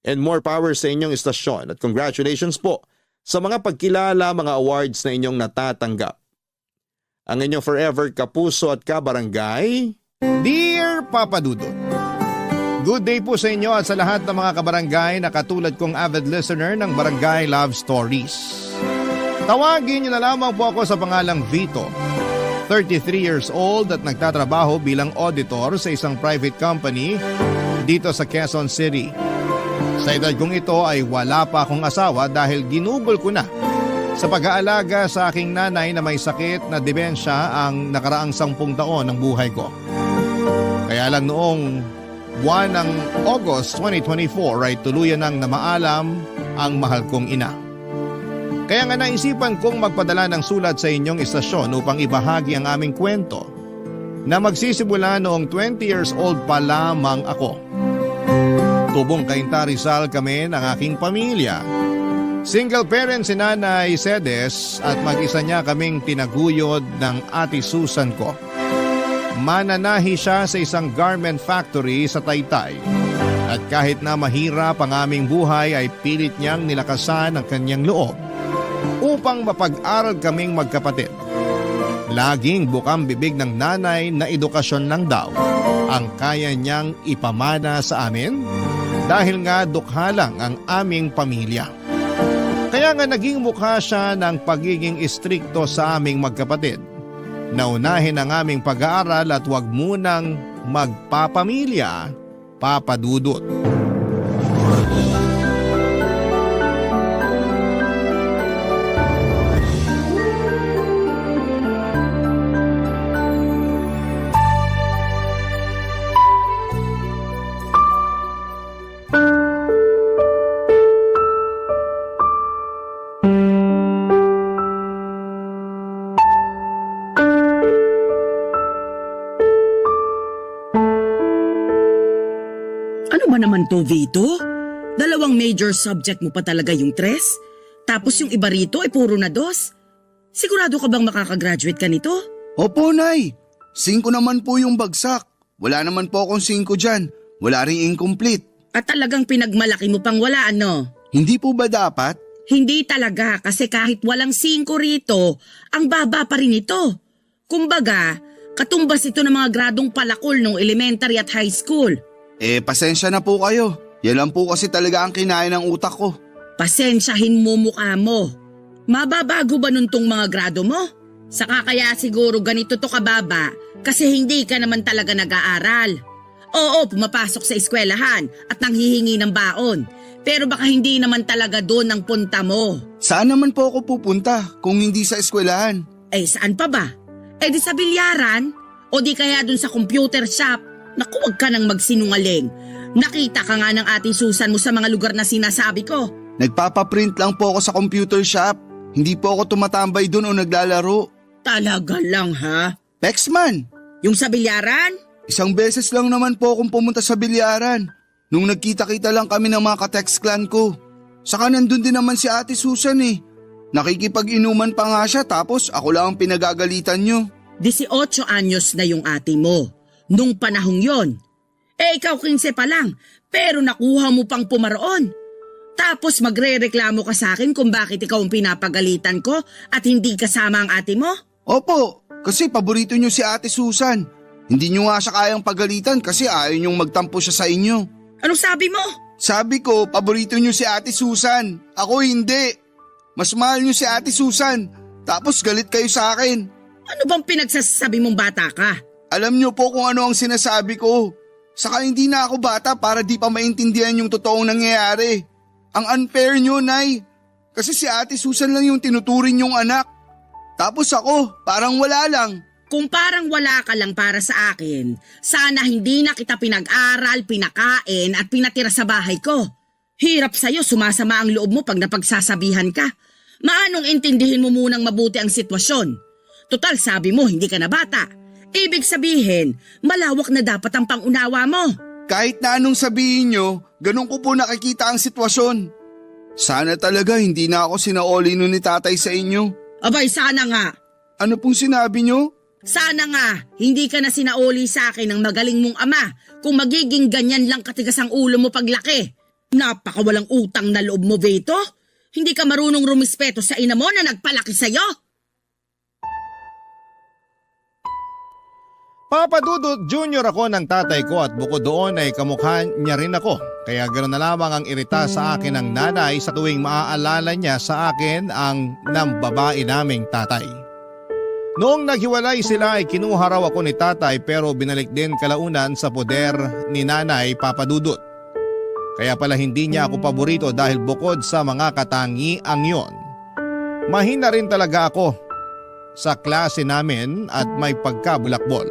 [SPEAKER 1] and more power sa inyong istasyon at congratulations po sa mga pagkilala, mga awards na inyong natatanggap. Ang inyong forever kapuso at kabarangay, Dear Papa Dudut. Good day po sa inyo at sa lahat ng mga kabarangay na katulad kong avid listener ng Barangay Love Stories. Tawagin niyo na lamang po ako sa pangalang Vito, 33 years old at nagtatrabaho bilang auditor sa isang private company dito sa Quezon City. Sa edad kong ito ay wala pa akong asawa dahil ginugol ko na sa pag-aalaga sa aking nanay na may sakit na demensya ang nakaraang 10 taon ng buhay ko. Kaya lang noong buwan ng August 2024 ay tuluyan nang namaalam ang mahal kong ina. Kaya nga naisipan kong magpadala ng sulat sa inyong istasyon upang ibahagi ang aming kwento na magsisimula noong 20 years old pa lamang ako. Tubong Cainta Rizal kami ng aking pamilya. Single parent si Nanay Cedes at mag-isa niya kaming tinaguyod ng Ate Susan ko. Mananahi siya sa isang garment factory sa Taytay. At kahit na mahirap ang aming buhay ay pilit niyang nilakasan ang kanyang loob upang mapag-aral kaming magkapatid. Laging bukang bibig ng nanay na edukasyon lang daw ang kaya niyang ipamana sa amin dahil nga dukha lang ang aming pamilya. Kaya nga naging mukha siya ng pagiging istrikto sa aming magkapatid. Naunahin ang aming pag-aaral at huwag munang magpapamilya, Papa Dudut.
[SPEAKER 5] Ano ba naman to, Vito? 2 major subject mo pa talaga yung 3? Tapos yung iba rito ay puro na 2? Sigurado ka bang makakagraduate ka nito?
[SPEAKER 6] Opo, Nay. 5 naman po yung bagsak. Wala naman po akong 5 dyan. Wala ring incomplete.
[SPEAKER 5] At talagang pinagmalaki mo pang wala, ano?
[SPEAKER 6] Hindi po ba dapat?
[SPEAKER 5] Hindi talaga, kasi kahit walang 5 rito, ang baba pa rin ito. Kumbaga, katumbas ito ng mga gradong palakol nung elementary at high school.
[SPEAKER 6] Pasensya na po kayo. Yan lang po kasi talaga ang kinain ng utak ko.
[SPEAKER 5] Pasensyahin mo mukha mo. Mababago ba nun tong mga grado mo? Saka kaya siguro ganito to kababa kasi hindi ka naman talaga nag-aaral. Oo, pumapasok sa eskwelahan at nanghihingi ng baon. Pero baka hindi naman talaga doon ang punta mo.
[SPEAKER 6] Saan naman po ako pupunta kung hindi sa eskwelahan?
[SPEAKER 5] Saan pa ba? Di sa bilyaran? O di kaya doon sa computer shop? Naku, wag ka nang magsinungaling. Nakita ka nga ng Ate Susan mo sa mga lugar na sinasabi ko.
[SPEAKER 6] Nagpapaprint lang po ako sa computer shop. Hindi po ako tumatambay doon o naglalaro.
[SPEAKER 5] Talaga lang ha?
[SPEAKER 6] Pexman!
[SPEAKER 5] Yung sa bilyaran?
[SPEAKER 6] 1 beses lang naman po akong pumunta sa bilyaran. Nung nagkita-kita lang kami ng mga ka-text clan ko. Saka nandun din naman si Ate Susan eh. Nakikipag-inuman pa nga siya tapos ako lang ang pinagagalitan nyo. 18
[SPEAKER 5] anyos na yung ate mo. Nung panahong yon. Ikaw 15 pa lang, pero nakuha mo pang pumaroon. Tapos magre-reklamo ka sa akin kung bakit ikaw ang pinapagalitan ko at hindi kasama ang ate mo?
[SPEAKER 6] Opo, kasi paborito nyo si Ate Susan. Hindi nyo nga siya kayang pagalitan kasi ayaw nyong magtampo siya sa inyo.
[SPEAKER 5] Anong sabi mo?
[SPEAKER 6] Sabi ko, paborito nyo si Ate Susan. Ako hindi. Mas mahal nyo si Ate Susan. Tapos galit kayo sa akin.
[SPEAKER 5] Ano bang pinagsasabi mong bata ka?
[SPEAKER 6] Alam nyo po kung ano ang sinasabi ko. Saka hindi na ako bata para di pa maintindihan yung totoong nangyayari. Ang unfair nyo, Nay. Kasi si Ate Susan lang yung tinuturing yung anak. Tapos ako, parang wala lang.
[SPEAKER 5] Kung parang wala ka lang para sa akin, sana hindi na kita pinag-aral, pinakain at pinatira sa bahay ko. Hirap sa'yo, sumasama ang loob mo pag napagsasabihan ka. Maanong intindihin mo munang mabuti ang sitwasyon? Total, sabi mo hindi ka na bata. Ibig sabihin, malawak na dapat ang pangunawa mo.
[SPEAKER 6] Kahit na anong sabihin nyo, ganun ko po nakikita ang sitwasyon. Sana talaga hindi na ako sinaoli nun ni tatay sa inyo.
[SPEAKER 5] Abay, sana nga.
[SPEAKER 6] Ano pong sinabi nyo?
[SPEAKER 5] Sana nga, hindi ka na sinauli sa akin ng magaling mong ama kung magiging ganyan lang katigas ang ulo mo paglaki. Napakawalang utang na loob mo, Vito. Hindi ka marunong rumispeto sa ina mo na nagpalaki sa'yo.
[SPEAKER 1] Papa Dudut, junior ako ng tatay ko at bukod doon ay kamukha niya rin ako. Kaya ganoon na lamang ang irita sa akin ng nanay sa tuwing maaalala niya sa akin ang nambabae naming tatay. Noong naghiwalay sila ay kinuha raw ako ni tatay pero binalik din kalaunan sa poder ni nanay Papa Dudut. Kaya pala hindi niya ako paborito dahil bukod sa mga katangiang yon, mahina rin talaga ako sa klase namin at may pagkabulakbol.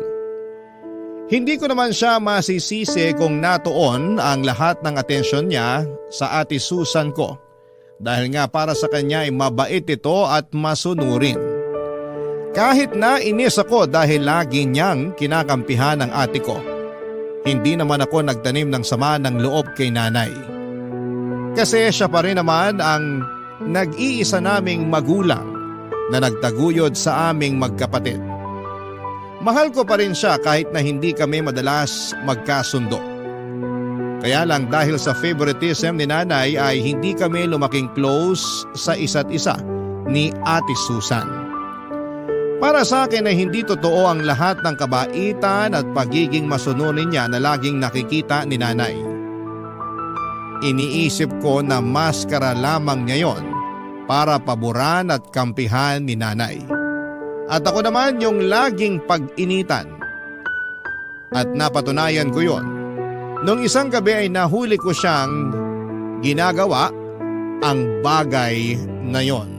[SPEAKER 1] Hindi ko naman siya masisisi kung natuon ang lahat ng atensyon niya sa ate Susan ko dahil nga para sa kanya ay mabait ito at masunurin. Kahit na inis ako dahil lagi niyang kinakampihan ang ate ko, hindi naman ako nagtanim ng sama ng loob kay nanay. Kasi siya pa rin naman ang nag-iisa naming magulang na nagtaguyod sa aming magkapatid. Mahal ko pa rin siya kahit na hindi kami madalas magkasundo. Kaya lang dahil sa favoritism ni nanay ay hindi kami lumaking close sa isa't isa ni Ate Susan. Para sa akin ay hindi totoo ang lahat ng kabaitan at pagiging masunurin niya na laging nakikita ni nanay. Iniisip ko na maskara lamang niya yon para paboran at kampihan ni nanay. At ako naman yung laging pag-initan. At napatunayan ko yon. Nung isang gabi ay nahuli ko siyang ginagawa ang bagay na yon.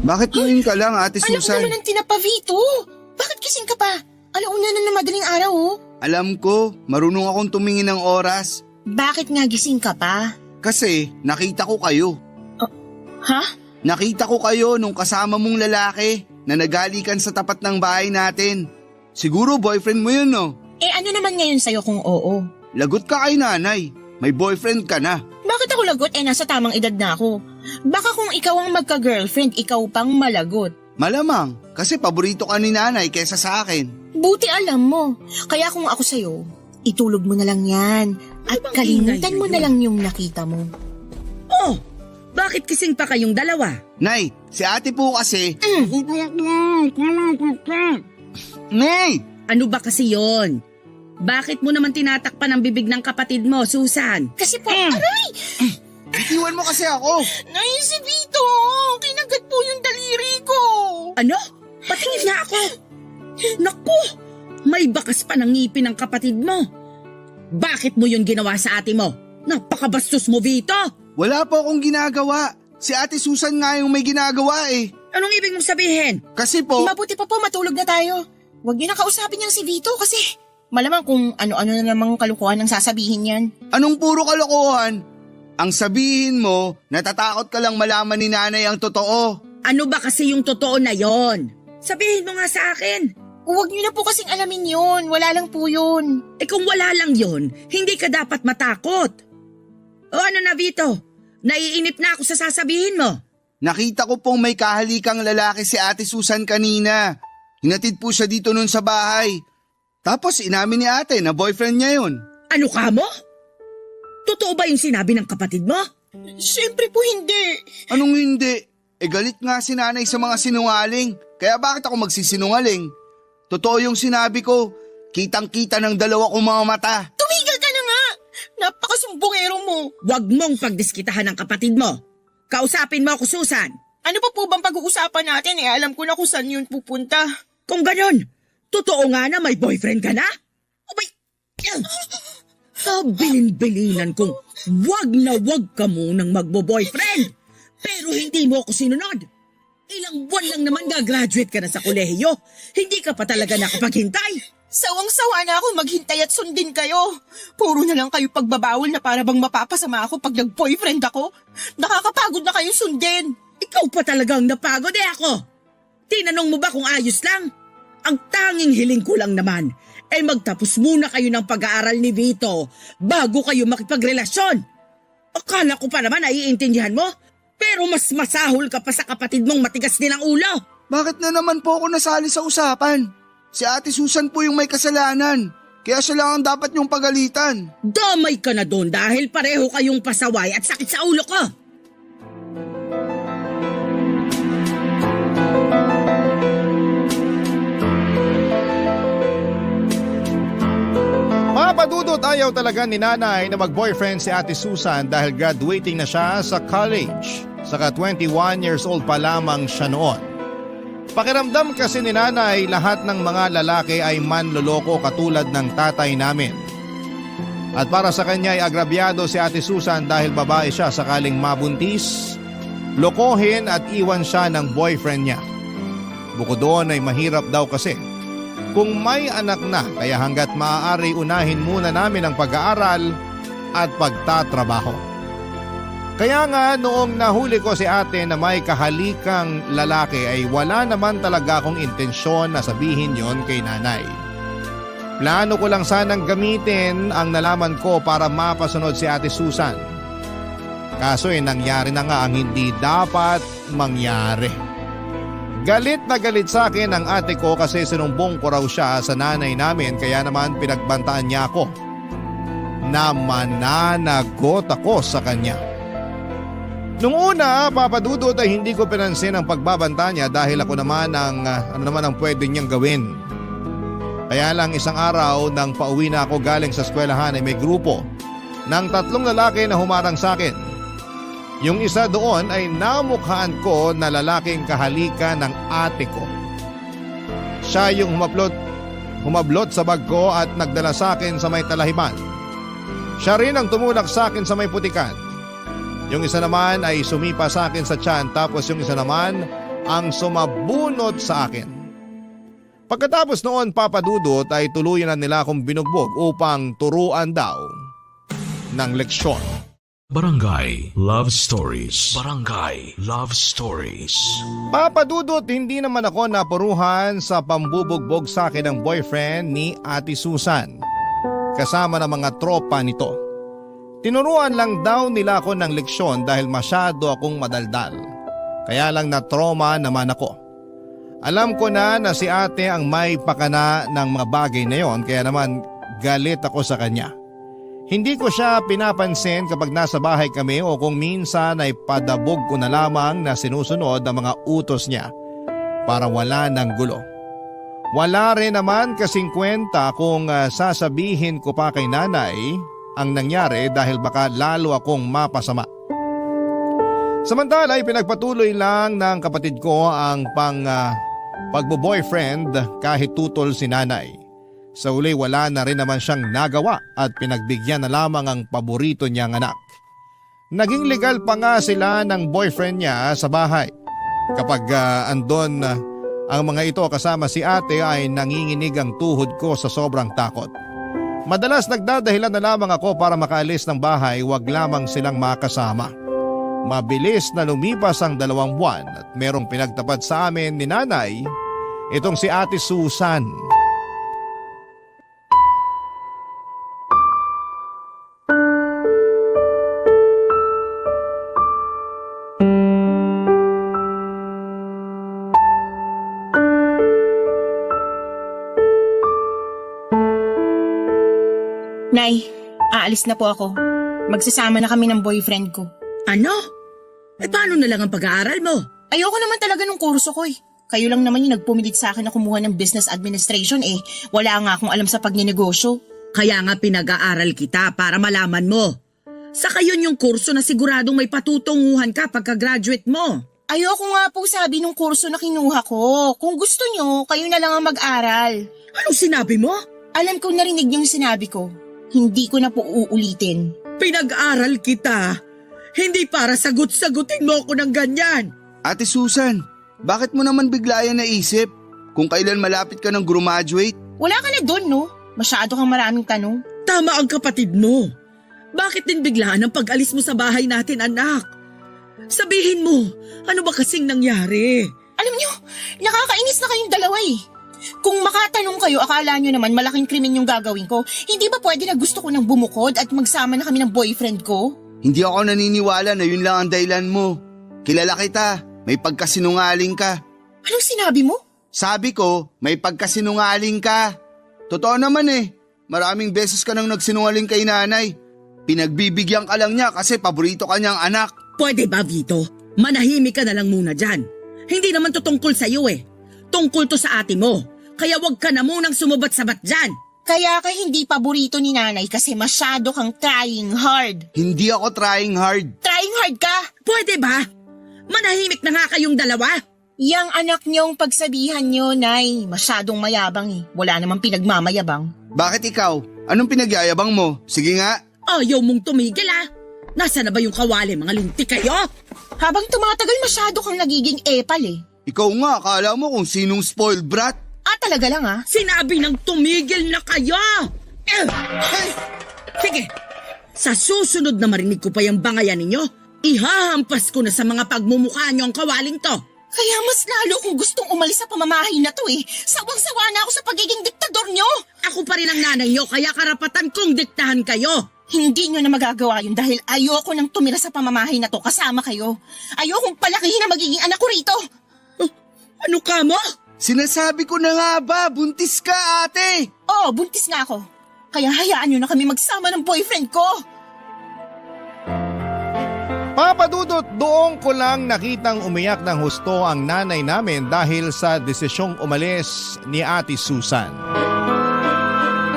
[SPEAKER 6] Bakit tumingin ka lang, Ate
[SPEAKER 7] Alam
[SPEAKER 6] Susan?
[SPEAKER 7] naman ang tinapa, Vito. Bakit gising ka pa? Alauna na ng madaling araw, oh.
[SPEAKER 6] Alam ko, marunong akong tumingin ng oras.
[SPEAKER 7] Bakit nga gising ka pa?
[SPEAKER 6] Kasi nakita ko kayo.
[SPEAKER 7] Ha?
[SPEAKER 6] Nakita ko kayo nung kasama mong lalaki na nagalikan sa tapat ng bahay natin. Siguro boyfriend mo yun, no?
[SPEAKER 7] Eh ano naman ngayon sa'yo kung oo?
[SPEAKER 6] Lagot ka kay nanay. May boyfriend ka na.
[SPEAKER 7] Bakit ako lagot? Eh nasa tamang edad na ako. Baka kung ikaw ang magka-girlfriend, ikaw pang malagot.
[SPEAKER 6] Malamang, kasi paborito ka ni nanay kesa sa akin.
[SPEAKER 7] Buti alam mo. Kaya kung ako sa'yo, itulog mo na lang yan. At
[SPEAKER 5] bang
[SPEAKER 7] kalimutan
[SPEAKER 5] ingay
[SPEAKER 7] mo
[SPEAKER 5] yun?
[SPEAKER 7] na lang yung nakita mo.
[SPEAKER 5] Oh, bakit kising pa kayong dalawa?
[SPEAKER 6] Nay, si ate po kasi... Nay!
[SPEAKER 5] Ano ba kasi yon? Bakit mo naman tinatakpan ang bibig ng kapatid mo, Susan?
[SPEAKER 7] Kasi po, aray!
[SPEAKER 6] Itiwan mo kasi ako!
[SPEAKER 7] Nay, si Vito! Kinagat po yung daliri ko!
[SPEAKER 5] Ano? Patingin nga ako. Naku, may bakas pa ng ngipin ng kapatid mo. Bakit mo yun ginawa sa ate mo? Napakabastos mo, Vito!
[SPEAKER 6] Wala po akong ginagawa. Si ate Susan nga yung may ginagawa eh.
[SPEAKER 5] Anong ibig mong sabihin?
[SPEAKER 6] Kasi po...
[SPEAKER 7] Mabuti pa po matulog na tayo. Huwag niyo na kausapin niyang si Vito kasi malamang kung ano-ano na namang kalukuhan ang sasabihin yan.
[SPEAKER 6] Anong puro kalokohan? Ang sabihin mo, natatakot ka lang malaman ni nanay ang totoo.
[SPEAKER 5] Ano ba kasi yung totoo na yon? Sabihin mo nga sa akin.
[SPEAKER 7] Huwag niyo na po kasing alamin yun. Wala lang po yun.
[SPEAKER 5] Eh kung wala lang yon, hindi ka dapat matakot. O ano na, Vito? Naiinip na ako sa sasabihin mo.
[SPEAKER 6] Nakita ko pong may kahalikang lalaki si ate Susan kanina. Hinatid po siya dito nun sa bahay. Tapos inamin ni ate na boyfriend niya yun.
[SPEAKER 5] Ano ka mo? Totoo ba yung sinabi ng kapatid mo?
[SPEAKER 7] Siyempre po hindi.
[SPEAKER 6] Anong hindi? Eh galit nga si nanay sa mga sinungaling. Kaya bakit ako magsisinungaling? Totoo yung sinabi ko. Kitang-kita ng dalawa kong mga mata.
[SPEAKER 7] Tumigil ka na nga. Napakasumbongero mo.
[SPEAKER 5] Huwag mong pagdiskitahan ng kapatid mo. Kausapin mo ako, Susan.
[SPEAKER 7] Ano pa po bang pag-uusapan natin? Eh alam ko na kung saan yun pupunta.
[SPEAKER 5] Kung ganon, totoo nga na may boyfriend ka na? Kabilin-bilinan kong wag na wag ka munang magbo-boyfriend. Pero hindi mo ako sinunod. Ilang buwan lang naman gagraduate ka na sa kolehiyo. Hindi ka pa talaga nakapaghintay.
[SPEAKER 7] Sawang-sawa na ako maghintay at sundin kayo. Puro na lang kayo pagbabawal na para bang mapapasama ako pag nag-boyfriend ako. Nakakapagod na kayo sundin.
[SPEAKER 5] Ikaw pa talagang napagod ako. Tinanong mo ba kung ayos lang? Ang tanging hiling ko lang naman ay magtapos muna kayo ng pag-aaral ni Vito bago kayo makipagrelasyon. Akala ko pa naman naiintindihan mo, pero mas masahol ka pa sa kapatid mong matigas din ang ulo.
[SPEAKER 6] Bakit na naman po ako nasali sa usapan? Si Ate Susan po yung may kasalanan. Kaya siya lang ang dapat niyong pagalitan.
[SPEAKER 5] Damay ka na doon dahil pareho kayong pasaway at sakit sa ulo ko.
[SPEAKER 1] Papadudot, ayaw talaga ni nanay na mag-boyfriend si Ate Susan dahil graduating na siya sa college. Saka 21 years old pa lamang siya noon. Pakiramdam kasi ni nanay lahat ng mga lalaki ay manloloko katulad ng tatay namin. At para sa kanya ay agrabyado si Ate Susan dahil babae siya sakaling mabuntis, lokohin at iwan siya ng boyfriend niya. Bukod doon ay mahirap daw kasi kung may anak na, kaya hanggat maaari unahin muna namin ang pag-aaral at pagtatrabaho. Kaya nga noong nahuli ko si ate na may kahalikang lalaki ay wala naman talaga akong intensyon na sabihin yon kay nanay. Plano ko lang sanang gamitin ang nalaman ko para mapasunod si Ate Susan. Kaso nangyari na nga ang hindi dapat mangyari. Galit na galit sa akin ang ate ko kasi sinumbong ko raw siya sa nanay namin kaya naman pinagbantaan niya ako na mananagot ako sa kanya. Nung una, papadudot ay hindi ko pinansin ang pagbabanta niya dahil ako naman ang pwede niyang gawin. Kaya lang isang araw nang pauwi na ako galing sa eskwelahan ay may grupo ng 3 lalaki na humarang sa akin. Yung isa doon ay namukhaan ko na lalaking kahalika ng ate ko. Siya yung humablot sa bag ko at nagdala sa akin sa may talahiban. Siya rin ang tumulak sa akin sa may putikan. Yung isa naman ay sumipa sa akin sa tiyan tapos yung isa naman ang sumabunot sa akin. Pagkatapos noon papadudot ay tuluyan na nila akong binugbog upang turuan daw ng leksyon.
[SPEAKER 8] Barangay Love Stories. Barangay Love Stories.
[SPEAKER 1] Papadudot, hindi naman ako napuruhan sa pambubugbog sa akin ng boyfriend ni Ate Susan kasama ng mga tropa nito. Tinuruan lang daw nila ako ng leksyon dahil masyado akong madaldal. Kaya lang na-trauma naman ako. Alam ko na si ate ang may pakana ng mga bagay na yon kaya naman galit ako sa kanya. Hindi ko siya pinapansin kapag nasa bahay kami o kung minsan ay padabog ko na lamang na sinusunod ang mga utos niya para wala ng gulo. Wala rin naman kasing kwenta kung sasabihin ko pa kay nanay ang nangyari dahil baka lalo akong mapasama. Samantala ay pinagpatuloy lang ng kapatid ko ang pagbo-boyfriend kahit tutol si nanay. Sa uli wala na rin naman siyang nagawa at pinagbigyan na lamang ang paborito niyang anak. Naging legal pa nga sila ng boyfriend niya sa bahay. Kapag andon ang mga ito kasama si ate ay nanginginig ang tuhod ko sa sobrang takot. Madalas nagdadahilan na lamang ako para makaalis ng bahay, wag lamang silang makasama. Mabilis na lumipas ang 2 buwan at merong pinagtapat sa amin ni nanay, itong si Ate Susan.
[SPEAKER 7] Nay, aalis na po ako. Magsasama na kami ng boyfriend ko.
[SPEAKER 5] Ano? Paano na lang ang pag-aaral mo?
[SPEAKER 7] Ayoko naman talaga ng kurso ko eh. Kayo lang naman yung nagpumilit sa akin na kumuha ng business administration eh. Wala nga akong alam sa pagnenegosyo.
[SPEAKER 5] Kaya nga pinag-aaral kita para malaman mo. Saka yun yung kurso na siguradong may patutunguhan ka pagka-graduate mo.
[SPEAKER 7] Ayoko nga po sabi nung kurso na kinuha ko. Kung gusto nyo, kayo na lang ang mag-aral.
[SPEAKER 5] Anong sinabi mo?
[SPEAKER 7] Alam kong narinig niyo yung sinabi ko. Hindi ko na po uulitin.
[SPEAKER 5] Pinag-aral kita. Hindi para sagot-sagutin mo ako ng ganyan.
[SPEAKER 6] Ate Susan, bakit mo naman bigla yan naisip? Kung kailan malapit ka ng graduate?
[SPEAKER 7] Wala ka na doon, no? Masyado kang maraming tanong.
[SPEAKER 5] Tama ang kapatid mo. Bakit din biglaan ang pag-alis mo sa bahay natin, anak? Sabihin mo, ano ba kasing nangyari?
[SPEAKER 7] Alam niyo, nakakainis na kayong dalawa eh. Kung makatanong kayo, akala niyo naman malaking krimen yung gagawin ko. Hindi ba pwede na gusto ko nang bumukod at magsama na kami ng boyfriend ko?
[SPEAKER 6] Hindi ako naniniwala na yun lang ang dahilan mo. Kilala kita, may pagkasinungaling ka.
[SPEAKER 7] Anong sinabi mo?
[SPEAKER 6] Sabi ko, may pagkasinungaling ka. Totoo naman eh, maraming beses ka nang nagsinungaling kay nanay. Pinagbibigyan ka lang niya kasi paborito ka niyang anak.
[SPEAKER 5] Pwede ba, Vito? Manahimik ka na lang muna dyan. Hindi naman to tungkol sa'yo eh. Tungkol to sa ate mo. Kaya wag ka na munang sumubat-sabat dyan.
[SPEAKER 7] Kaya ka hindi paborito ni nanay kasi masyado kang trying hard.
[SPEAKER 6] Hindi ako trying hard.
[SPEAKER 7] Trying hard ka?
[SPEAKER 5] Pwede ba? Manahimik na nga kayong dalawa.
[SPEAKER 7] Yang anak niyong pagsabihan niyo, Nay. Masyadong mayabang eh. Wala namang pinagmamayabang.
[SPEAKER 6] Bakit ikaw? Anong pinagyayabang mo? Sige nga.
[SPEAKER 5] Ayaw mong tumigil ah. Nasaan na ba yung kawali, mga lintik kayo?
[SPEAKER 7] Habang tumatagal masyado kang nagiging epal eh.
[SPEAKER 6] Ikaw nga, akala mo kung sinong spoiled brat?
[SPEAKER 7] Talaga lang ah.
[SPEAKER 5] Sinabi ng tumigil na kayo! Sige, sa susunod na marinig ko pa yung bangayan ninyo, ihahampas ko na sa mga pagmumukha nyo ang kawaling to.
[SPEAKER 7] Kaya mas lalo kung gustong umalis sa pamamahay na to eh. Sawang-sawa na ako sa pagiging diktador nyo.
[SPEAKER 5] Ako pa rin ang nanay nyo, kaya karapatan kong diktahan kayo.
[SPEAKER 7] Hindi nyo na magagawa yun dahil ayoko nang tumira sa pamamahay na to kasama kayo. Ayokong palakihin na magiging anak ko rito.
[SPEAKER 5] Ano ka mo?
[SPEAKER 6] Sinasabi ko na nga ba, buntis ka ate!
[SPEAKER 7] Oo, buntis nga ako. Kaya hayaan nyo na kami magsama ng boyfriend ko.
[SPEAKER 1] Papa Dudut, doon ko lang nakitang umiyak ng husto ang nanay namin dahil sa desisyong umalis ni Ate Susan.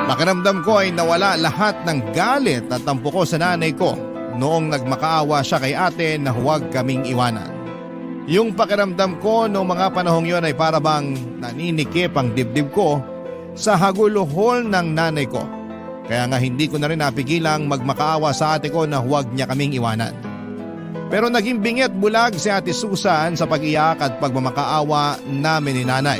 [SPEAKER 1] Pakiramdam ko ay nawala lahat ng galit at tampo ko sa nanay ko noong nagmakaawa siya kay ate na huwag kaming iwanan. Yung pakiramdam ko noong mga panahong yon ay para bang naninikip ang dibdib ko sa haguluhol ng nanay ko. Kaya nga hindi ko na rin napigilang magmakaawa sa ate ko na huwag niya kaming iwanan. Pero naging bingi at bulag si Ate Susan sa pag-iyak at pagmamakaawa namin ni nanay.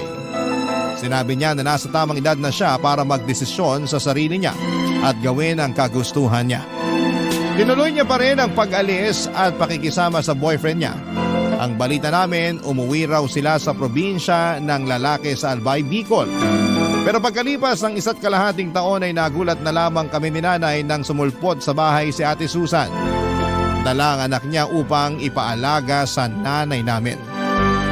[SPEAKER 1] Sinabi niya na nasa tamang edad na siya para magdesisyon sa sarili niya at gawin ang kagustuhan niya. Tinuloy niya pa rin ang pag-alis at pakikisama sa boyfriend niya. Ang balita namin, umuwi raw sila sa probinsya ng lalaki sa Albay, Bicol. Pero pagkalipas ng 1.5 taon ay nagulat na lamang kami ni nanay nang sumulpot sa bahay si Ate Susan. Dala ang anak niya upang ipaalaga sa nanay namin.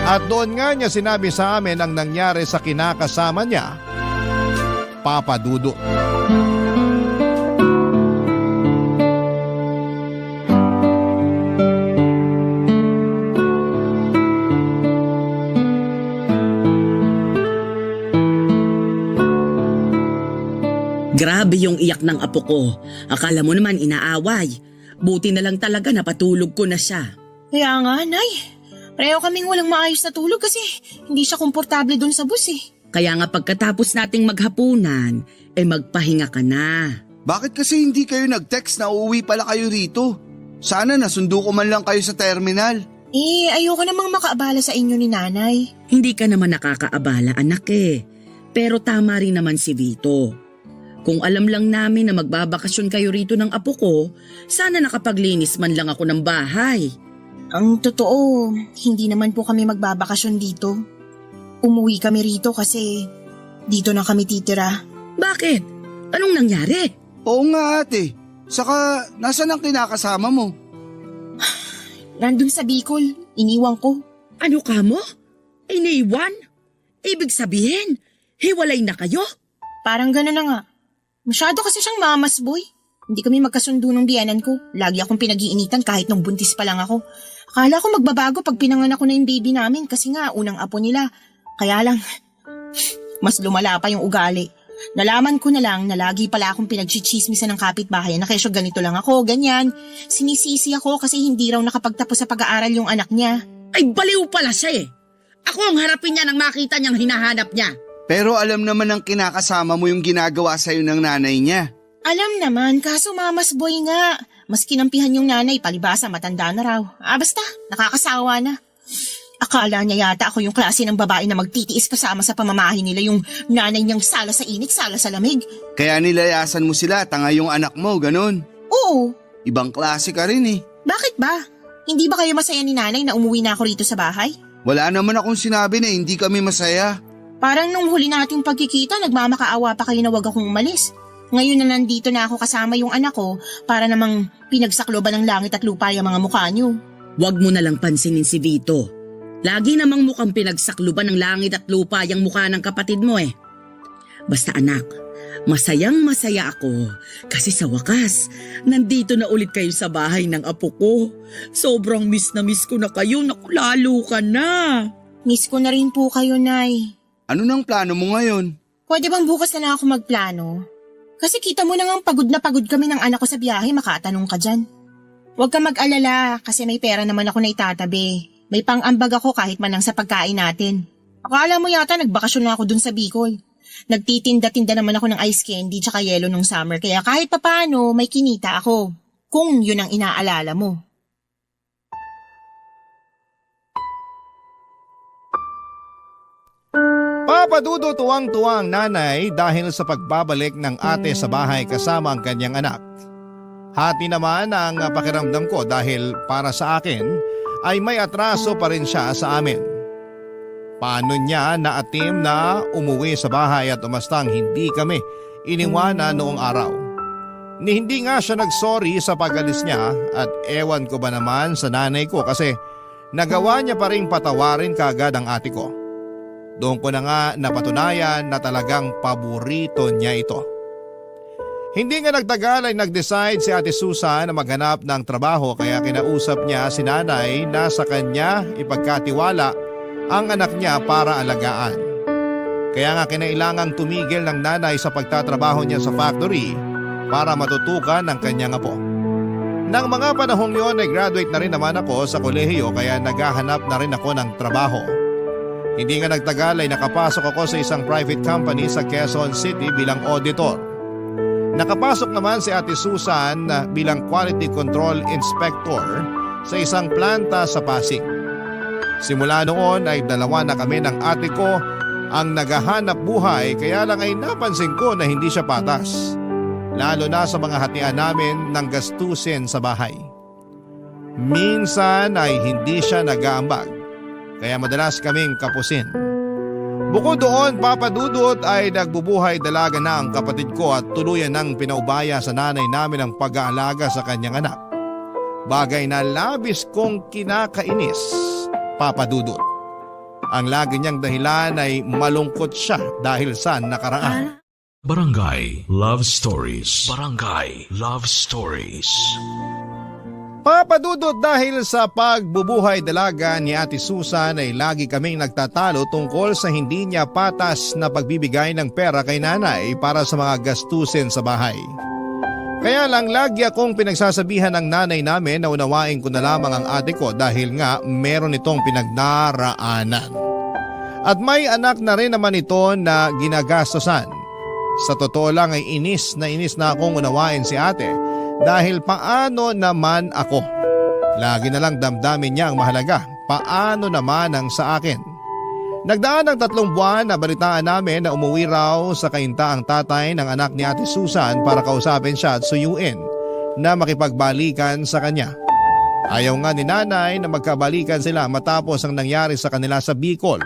[SPEAKER 1] At doon nga niya sinabi sa amin ang nangyari sa kinakasama niya, Papa Dudut.
[SPEAKER 5] Grabe yung iyak ng apo ko. Akala mo naman inaaway. Buti na lang talaga napatulog ko na siya.
[SPEAKER 7] Kaya nga, Nay. Pareho kaming walang maayos na tulog kasi hindi siya komportable doon sa bus eh.
[SPEAKER 5] Kaya nga pagkatapos nating maghapunan, magpahinga ka na.
[SPEAKER 6] Bakit kasi hindi kayo nag-text na uuwi pala kayo rito? Sana nasundo ko man lang kayo sa terminal.
[SPEAKER 7] Ayoko namang makaabala sa inyo ni Nanay.
[SPEAKER 5] Hindi ka naman nakakaabala, anak eh. Pero tama rin naman si Vito. Kung alam lang namin na magbabakasyon kayo rito ng apo ko, sana nakapaglinis man lang ako ng bahay.
[SPEAKER 7] Ang totoo, hindi naman po kami magbabakasyon dito. Umuwi kami rito kasi dito na kami titira.
[SPEAKER 5] Bakit? Anong nangyari?
[SPEAKER 6] Oo nga ate. Saka, nasan ang kinakasama mo?
[SPEAKER 7] Nandun sa Bicol, iniwan ko.
[SPEAKER 5] Ano ka mo? Iniwan? Ibig sabihin, hiwalay na kayo?
[SPEAKER 7] Parang gano'n na nga. Masyado kasi siyang mamas boy. Hindi kami magkasundo ng biyanan ko. Lagi akong pinag-iinitan kahit nung buntis pa lang ako. Akala ko magbabago pag pinanganak ko na yung baby namin kasi nga unang apo nila. Kaya lang, mas lumala pa yung ugali. Nalaman ko na lang na lagi pala akong pinagchichismisan ng kapitbahay na kesyo ganito lang ako, ganyan. Sinisisi ako kasi hindi raw nakapagtapos sa pag-aaral yung anak niya.
[SPEAKER 5] Ay baliw pala siya eh. Ako ang harapin niya nang makita niyang hinahanap niya.
[SPEAKER 6] Pero alam naman ng kinakasama mo yung ginagawa sa'yo ng nanay niya.
[SPEAKER 7] Alam naman, kaso mamas boy nga. Mas kinampihan yung nanay, palibasa matanda na raw. Basta, nakakasawa na. Akala niya yata ako yung klase ng babae na magtitiis kasama sa pamamahay nila yung nanay niyang sala sa init, sala sa lamig.
[SPEAKER 6] Kaya nilayasan mo sila, tanga yung anak mo, ganun.
[SPEAKER 7] Oo.
[SPEAKER 6] Ibang klase ka rin eh.
[SPEAKER 7] Bakit ba? Hindi ba kayo masaya ni nanay na umuwi na ako rito sa bahay?
[SPEAKER 6] Wala naman akong sinabi na hindi kami masaya.
[SPEAKER 7] Parang nung huli nating pagkikita, nagmamakaawa pa kayo na wag akong umalis. Ngayon na nandito na ako kasama yung anak ko, para namang pinagsakloban ng langit at lupa yung mga mukha niyo.
[SPEAKER 5] Huwag mo na lang pansinin si Vito. Lagi namang mukhang pinagsakluban ng langit at lupa yung mukha ng kapatid mo eh. Basta anak, masayang masaya ako kasi sa wakas, nandito na ulit kayo sa bahay ng apo ko. Sobrang miss na miss ko na kayo, naku lalo ka na.
[SPEAKER 7] Miss ko na rin po kayo, Nay.
[SPEAKER 6] Ano nang plano mo ngayon?
[SPEAKER 7] Pwede bang bukas na lang ako magplano? Kasi kita mo na ngang pagod na pagod kami ng anak ko sa biyahe, makatanong ka dyan. Huwag ka mag-alala kasi may pera naman ako na itatabi. May pang-ambag ako kahit man lang sa pagkain natin. Akala mo yata nagbakasyon na ako dun sa Bicol. Nagtitinda-tinda naman ako ng ice candy tsaka yelo nung summer kaya kahit papano may kinita ako. Kung yun ang inaalala mo.
[SPEAKER 1] Papadudo tuwang-tuwa ang nanay dahil sa pagbabalik ng ate sa bahay kasama ang kanyang anak. Hati naman ang pakiramdam ko dahil para sa akin ay may atraso pa rin siya sa amin. Paano niya naatim na umuwi sa bahay at umastang hindi kami iniwanan noong araw? Ni hindi nga siya nagsorry sa pag-alis niya at ewan ko ba naman sa nanay ko kasi nagawa niya pa rin patawarin kagad ang ate ko. Doon ko na nga napatunayan na talagang paborito niya ito. Hindi nga nagtagal ay nag-decide si Ate Susan na maghanap ng trabaho kaya kinausap niya si nanay na sa kanya ipagkatiwala ang anak niya para alagaan. Kaya nga kinailangang tumigil ng nanay sa pagtatrabaho niya sa factory para matutukan ng kanyang apo. Nang mga panahong yon ay graduate na rin naman ako sa kolehiyo kaya naghahanap na rin ako ng trabaho. Hindi nga nagtagal ay nakapasok ako sa isang private company sa Quezon City bilang auditor. Nakapasok naman si Ate Susan bilang quality control inspector sa isang planta sa Pasig. Simula noon ay dalawa na kami ng ate ko ang naghahanap buhay kaya lang ay napansin ko na hindi siya patas. Lalo na sa mga hatian namin ng gastusin sa bahay. Minsan ay hindi siya nag-aambag. Kaya madalas kaming kapusin. Bukod doon, papadudot ay nagbubuhay dalaga na ang kapatid ko at tuluyan ng pinaubaya sa nanay namin ang pag-aalaga sa kanyang anak. Bagay na labis kong kinakainis, papadudot. Ang lagi niyang dahilan ay malungkot siya dahil sa nakaraan.
[SPEAKER 8] Barangay Love Stories. Barangay Love Stories.
[SPEAKER 1] Papadudot dahil sa pagbubuhay dalaga ni Ate Susan ay lagi kaming nagtatalo tungkol sa hindi niya patas na pagbibigay ng pera kay nanay para sa mga gastusin sa bahay. Kaya lang lagi akong pinagsasabihan ng nanay namin na unawain ko na lamang ang ate ko dahil nga meron itong pinagnaraanan. At may anak na rin naman ito na ginagastosan. Sa totoo lang ay inis na akong unawain si ate. Dahil paano naman ako? Lagi na lang damdamin niya ang mahalaga. Paano naman ang sa akin? Nagdaan ng 3 buwan na balitaan namin na umuwi raw sa kainta ang tatay ng anak ni Ate Susan para kausapin siya at suyuin na makipagbalikan sa kanya. Ayaw nga ni nanay na magkabalikan sila matapos ang nangyari sa kanila sa Bicol.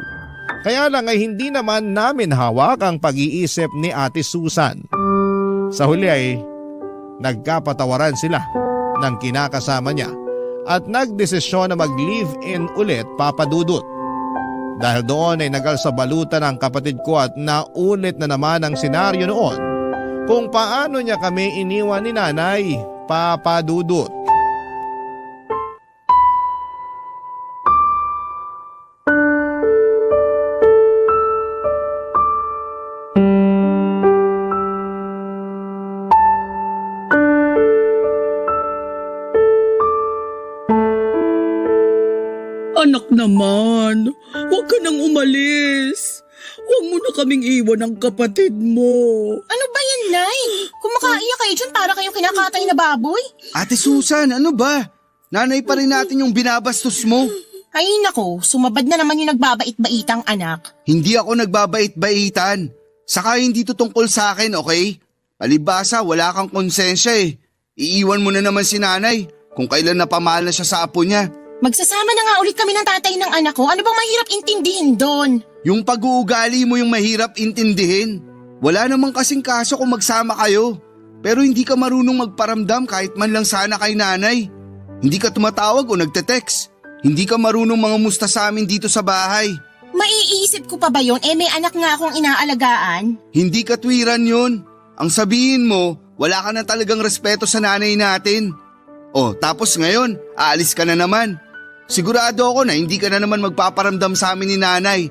[SPEAKER 1] Kaya lang ay hindi naman namin hawak ang pag-iisip ni Ate Susan. Sa huli ay nagkapatawaran sila ng kinakasama niya at nagdesisyon na mag-live-in ulit, papadudot. Dahil doon ay nagalsabalutan ang kapatid ko at naulit na naman ang senaryo noon kung paano niya kami iniwan ni nanay, papadudot.
[SPEAKER 5] Anak naman, huwag ka nang umalis. Huwag mo na kaming iwan ng kapatid mo.
[SPEAKER 7] Ano ba yan, Nay? Kung makaiyak kayo dyan, para kayong kinakatay na baboy?
[SPEAKER 6] Ate Susan, ano ba? Nanay pa rin natin yung binabastos mo.
[SPEAKER 7] Ay nako, sumabad na naman yung nagbabait-baitang anak.
[SPEAKER 6] Hindi ako nagbabait-baitan. Saka hindi to tungkol sa akin, okay? Palibasa, wala kang konsensya eh. Iiwan mo na naman si nanay kung kailan napamahal na siya sa apo niya.
[SPEAKER 7] Magsasama na nga ulit kami ng tatay ng anak ko. Ano bang mahirap intindihin doon?
[SPEAKER 6] Yung pag-uugali mo yung mahirap intindihin. Wala namang kasing kaso kung magsama kayo. Pero hindi ka marunong magparamdam kahit man lang sana kay nanay. Hindi ka tumatawag o nagte-text. Hindi ka marunong mga musta sa amin dito sa bahay.
[SPEAKER 7] Maiisip ko pa ba yun? May anak nga akong inaalagaan.
[SPEAKER 6] Hindi katwiran yun. Ang sabihin mo, wala ka na talagang respeto sa nanay natin. Oh, tapos ngayon, aalis ka na naman. Sigurado ako na hindi ka na naman magpaparamdam sa amin ni nanay.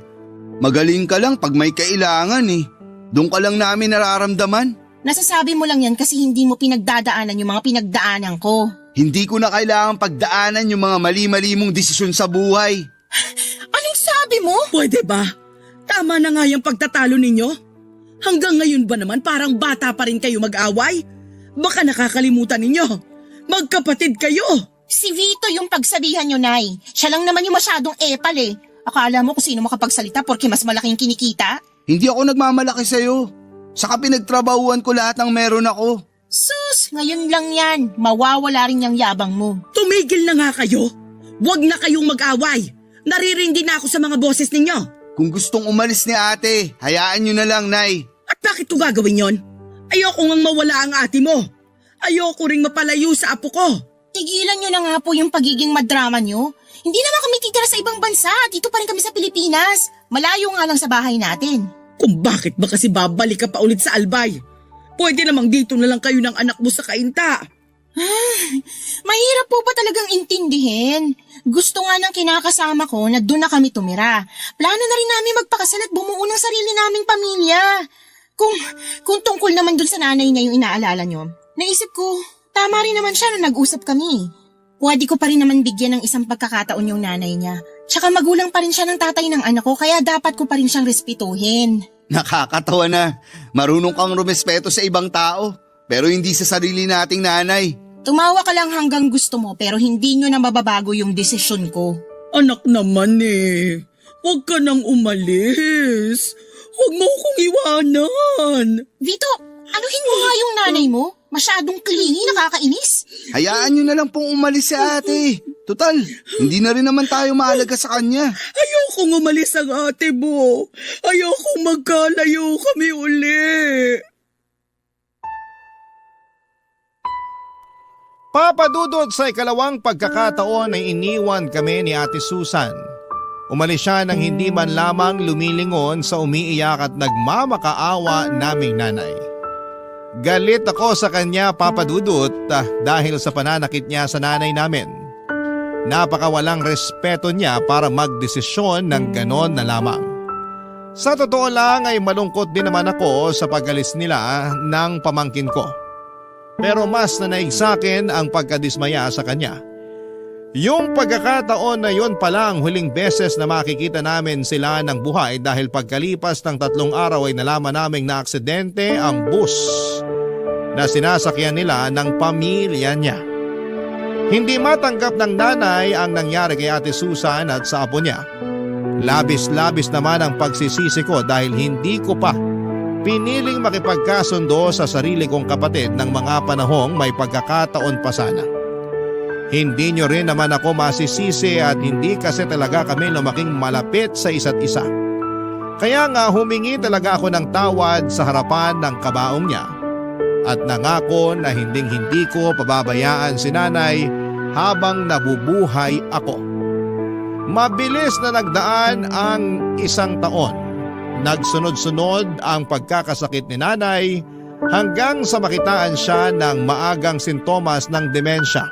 [SPEAKER 6] Magaling ka lang pag may kailangan eh. Doon ka lang namin nararamdaman.
[SPEAKER 7] Nasasabi mo lang yan kasi hindi mo pinagdadaanan yung mga pinagdaanan ko.
[SPEAKER 6] Hindi ko na kailangan pagdaanan yung mga mali-mali mong desisyon sa buhay.
[SPEAKER 7] Anong sabi mo?
[SPEAKER 5] Pwede ba? Tama na nga yung pagtatalo ninyo. Hanggang ngayon ba naman parang bata pa rin kayo mag-away? Baka nakakalimutan ninyo. Magkapatid kayo.
[SPEAKER 7] Si Vito yung pagsabihan nyo, Nay. Siya lang naman yung masyadong epal eh. Akala mo kung sino makapagsalita porque mas malaking kinikita?
[SPEAKER 6] Hindi ako nagmamalaki sa'yo. Saka pinagtrabahuan ko lahat ng meron ako.
[SPEAKER 7] Sus, ngayon lang yan. Mawawala rin yung yabang mo.
[SPEAKER 5] Tumigil na nga kayo. Huwag na kayong mag-away. Naririndi na ako sa mga boses ninyo.
[SPEAKER 6] Kung gustong umalis ni ate, hayaan nyo na lang, Nay.
[SPEAKER 5] At bakit ko gagawin yon? Ayoko ngang mawala ang ate mo. Ayoko ring mapalayo sa apo ko.
[SPEAKER 7] Tigilan nyo na nga po yung pagiging madrama nyo. Hindi naman kami titira sa ibang bansa. Dito pa rin kami sa Pilipinas. Malayo nga lang sa bahay natin.
[SPEAKER 5] Kung bakit ba kasi babalik ka pa ulit sa Albay? Pwede namang dito na lang kayo ng anak mo sa Kainta.
[SPEAKER 7] Mahirap po pa talagang intindihin. Gusto nga ng kinakasama ko na doon na kami tumira. Plano na rin namin magpakasal at bumuo ng sarili naming pamilya. Kung tungkol naman doon sa nanay niya yung inaalala nyo, naisip ko, tama rin naman siya nung nag-usap kami. Pwede ko pa rin naman bigyan ng isang pagkakataon yung nanay niya. Tsaka magulang pa rin siya ng tatay ng anak ko kaya dapat ko pa rin siyang respetuhin.
[SPEAKER 6] Nakakatawa na. Marunong kang rumespeto sa ibang tao, pero hindi sa sarili nating nanay.
[SPEAKER 7] Tumawa ka lang hanggang gusto mo pero hindi nyo na mababago yung desisyon ko.
[SPEAKER 5] Anak naman eh. Huwag ka nang umalis. Huwag mo akong iwanan.
[SPEAKER 7] Vito, anuhin mo nga yung nanay mo? Masyadong clingy, nakakainis.
[SPEAKER 6] Hayaan nyo na lang pong umalis si ate. Total, hindi na rin naman tayo mahalaga sa kanya.
[SPEAKER 5] Ayokong umalis ang ate mo. Ayokong magkalayo kami uli.
[SPEAKER 1] Papadudod sa ikalawang pagkakataon ay iniwan kami ni Ate Susan. Umalis siya nang hindi man lamang lumilingon sa umiiyak at nagmamakaawa naming nanay. Galit ako sa kanya, Papa Dudut, dahil sa pananakit niya sa nanay namin. Napakawalang respeto niya para magdesisyon ng ganon na lamang. Sa totoo lang ay malungkot din naman ako sa pag-alis nila ng pamangkin ko. Pero mas nanaig sa akin ang pagkadismaya sa kanya. Yung pagkakataon na yon pala ang huling beses na makikita namin sila ng buhay dahil pagkalipas ng 3 araw ay nalaman naming na aksidente ang bus na sinasakyan nila ng pamilya niya. Hindi matanggap ng nanay ang nangyari kay Ate Susan at sa apo niya. Labis-labis naman ang pagsisisi ko dahil hindi ko pa piniling makipagkasundo sa sarili kong kapatid ng mga panahong may pagkakataon pa sana. Hindi nyo rin naman ako masisisi at hindi kasi talaga kami lumaking malapit sa isa't isa. Kaya nga humingi talaga ako ng tawad sa harapan ng kabaong niya at nangako na hinding-hindi ko pababayaan si nanay habang nabubuhay ako. Mabilis na nagdaan ang 1 taon. Nagsunod-sunod ang pagkakasakit ni nanay hanggang sa makitaan siya ng maagang sintomas ng demensya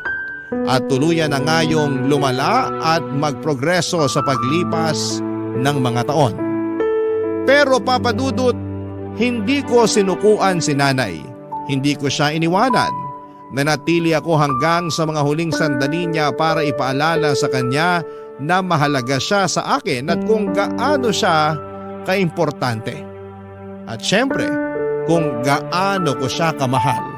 [SPEAKER 1] at tuluyan na ngayong lumala at magprogreso sa paglipas ng mga taon. Pero Papa Dudut, hindi ko sinukuan si nanay. Hindi ko siya iniwanan. Nanatili ako hanggang sa mga huling sandali niya para ipaalala sa kanya na mahalaga siya sa akin at kung gaano siya kaimportante. At syempre, kung gaano ko siya kamahal.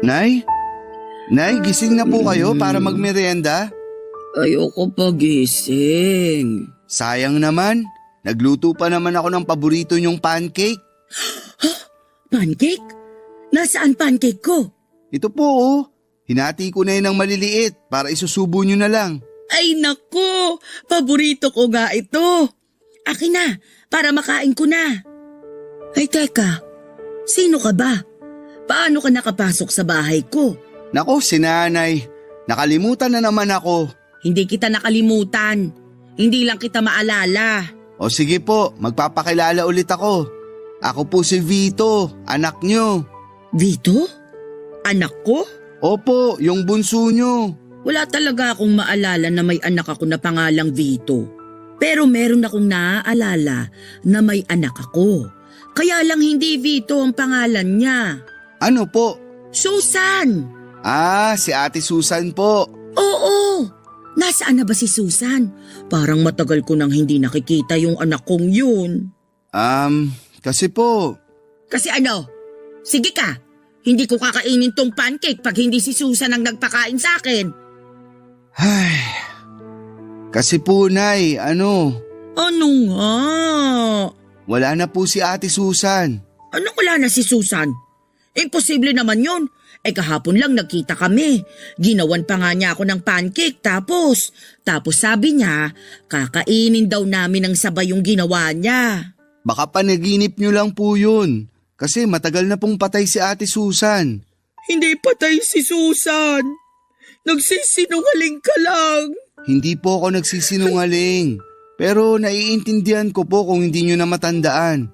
[SPEAKER 6] Nay? Nay, gising na po kayo para magmerienda?
[SPEAKER 5] Ayoko pagising.
[SPEAKER 6] Sayang naman. Nagluto pa naman ako ng paborito niyong pancake.
[SPEAKER 5] Pancake? Nasaan pancake ko?
[SPEAKER 6] Ito po oh. Hinati ko na yun ng maliliit para isusubo niyo na lang.
[SPEAKER 5] Ay nako, paborito ko nga ito. Akin na, para makain ko na. Ay teka, sino ka ba? Paano ka nakapasok sa bahay ko?
[SPEAKER 6] Nako, si nanay. Nakalimutan na naman ako.
[SPEAKER 5] Hindi kita nakalimutan. Hindi lang kita maalala.
[SPEAKER 6] O sige po, magpapakilala ulit ako. Ako po si Vito, anak niyo.
[SPEAKER 5] Vito? Anak ko?
[SPEAKER 6] Opo, yung bunso niyo.
[SPEAKER 5] Wala talaga akong maalala na may anak ako na pangalang Vito. Pero meron akong naaalala na may anak ako. Kaya lang hindi Vito ang pangalan niya.
[SPEAKER 6] Ano po?
[SPEAKER 5] Susan!
[SPEAKER 6] Ah, si Ate Susan po.
[SPEAKER 5] Oo! Nasaan na ba si Susan? Parang matagal ko nang hindi nakikita yung anak kong yun.
[SPEAKER 6] Kasi po.
[SPEAKER 5] Kasi ano? Sige ka! Hindi ko kakainin tong pancake pag hindi si Susan ang nagpakain sa akin.
[SPEAKER 6] Ay, kasi po, Nay, ano?
[SPEAKER 5] Ano nga?
[SPEAKER 6] Wala na po si Ate Susan.
[SPEAKER 5] Anong wala na si Susan? Imposible naman yun. Kahapon lang nagkita kami. Ginawan pa nga niya ako ng pancake tapos sabi niya, kakainin daw namin ng sabay yung ginawa niya.
[SPEAKER 6] Baka panaginip niyo lang po yun. Kasi matagal na pong patay si Ate Susan.
[SPEAKER 5] Hindi patay si Susan. Nagsisinungaling ka lang.
[SPEAKER 6] Hindi po ako nagsisinungaling. Pero naiintindihan ko po kung hindi niyo na matandaan.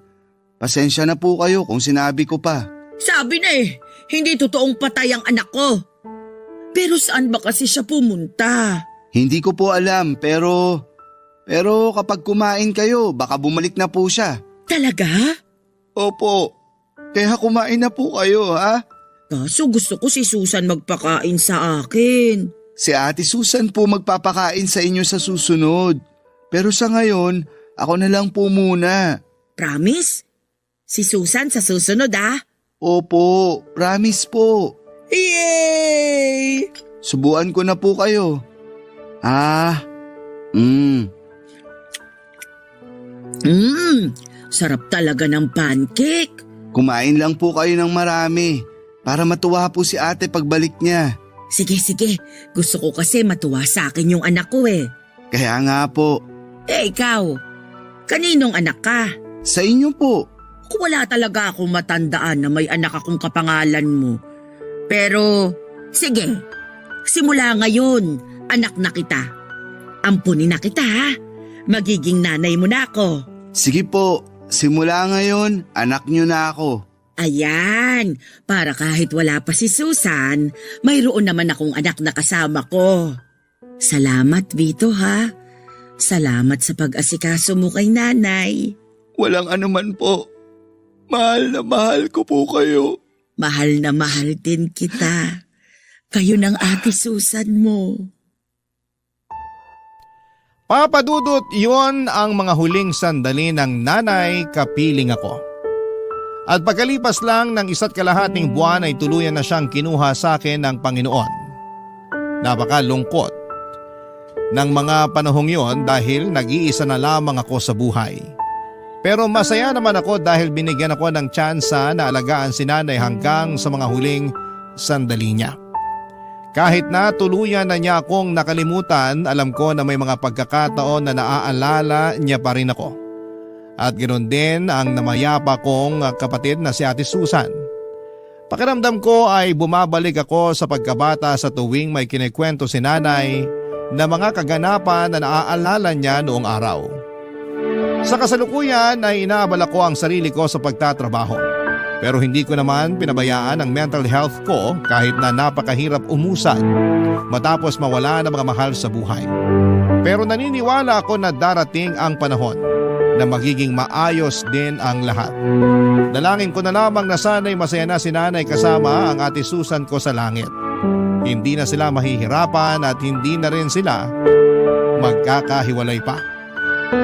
[SPEAKER 6] Pasensya na po kayo kung sinabi ko pa.
[SPEAKER 5] Sabi na hindi totoong patay ang anak ko. Pero saan ba kasi siya pumunta?
[SPEAKER 6] Hindi ko po alam pero kapag kumain kayo baka bumalik na po siya.
[SPEAKER 5] Talaga?
[SPEAKER 6] Opo. Kaya kumain na po kayo ha?
[SPEAKER 5] Kaso gusto ko si Susan magpakain sa akin.
[SPEAKER 6] Si Ate Susan po magpapakain sa inyo sa susunod. Pero sa ngayon, ako na lang po muna.
[SPEAKER 5] Promise? Si Susan sa susunod
[SPEAKER 6] Opo, promise po.
[SPEAKER 5] Yay!
[SPEAKER 6] Subuan ko na po kayo.
[SPEAKER 5] Sarap talaga ng pancake.
[SPEAKER 6] Kumain lang po kayo ng marami para matuwa po si ate pagbalik niya.
[SPEAKER 5] Sige, gusto ko kasi matuwa sa akin yung anak ko
[SPEAKER 6] Kaya nga po.
[SPEAKER 5] Ikaw, kaninong anak ka?
[SPEAKER 6] Sa inyo po.
[SPEAKER 5] Wala talaga akong matandaan na may anak akong kapangalan mo. Pero, sige, simula ngayon, anak na kita. Ampunin na kita Magiging nanay mo na ako.
[SPEAKER 6] Sige po, simula ngayon, anak niyo na ako.
[SPEAKER 5] Ayan, para kahit wala pa si Susan, mayroon naman akong anak na kasama ko. Salamat, Vito Salamat sa pag-asikaso mo kay nanay.
[SPEAKER 6] Walang anuman po. Mahal na mahal ko po kayo.
[SPEAKER 5] Mahal na mahal din kita. Kayo ng ate Susan mo.
[SPEAKER 1] Papadudot, yon ang mga huling sandali ng nanay kapiling ako. At pagkalipas lang ng 1.5 buwan ay tuluyan na siyang kinuha sa akin ng Panginoon. Napakalungkot ng mga panahong yon dahil nag-iisa na lamang ako sa buhay. Pero masaya naman ako dahil binigyan ako ng tsansa na alagaan si nanay hanggang sa mga huling sandali niya. Kahit na tuluyan na niya akong nakalimutan, alam ko na may mga pagkakataon na naaalala niya pa rin ako. At ganoon din ang namayapa kong kapatid na si Ate Susan. Pakiramdam ko ay bumabalik ako sa pagkabata sa tuwing may kinikwento si nanay na mga kaganapan na naaalala niya noong araw. Sa kasalukuyan ay inaabala ko ang sarili ko sa pagtatrabaho. Pero hindi ko naman pinabayaan ang mental health ko kahit na napakahirap umusad matapos mawala ng mga mahal sa buhay. Pero naniniwala ako na darating ang panahon na magiging maayos din ang lahat. Dalangin ko na lamang na sana'y masaya na si nanay kasama ang ate Susan ko sa langit. Hindi na sila mahihirapan at hindi na rin sila magkakahiwalay pa.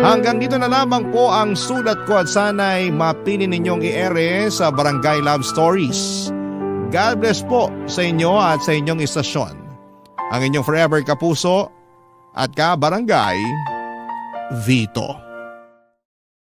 [SPEAKER 1] Hanggang dito na lamang po ang sulat ko at sana'y mapili ninyong i-ere sa Barangay Love Stories. God bless po sa inyo at sa inyong istasyon. Ang inyong forever kapuso at ka-barangay, Vito.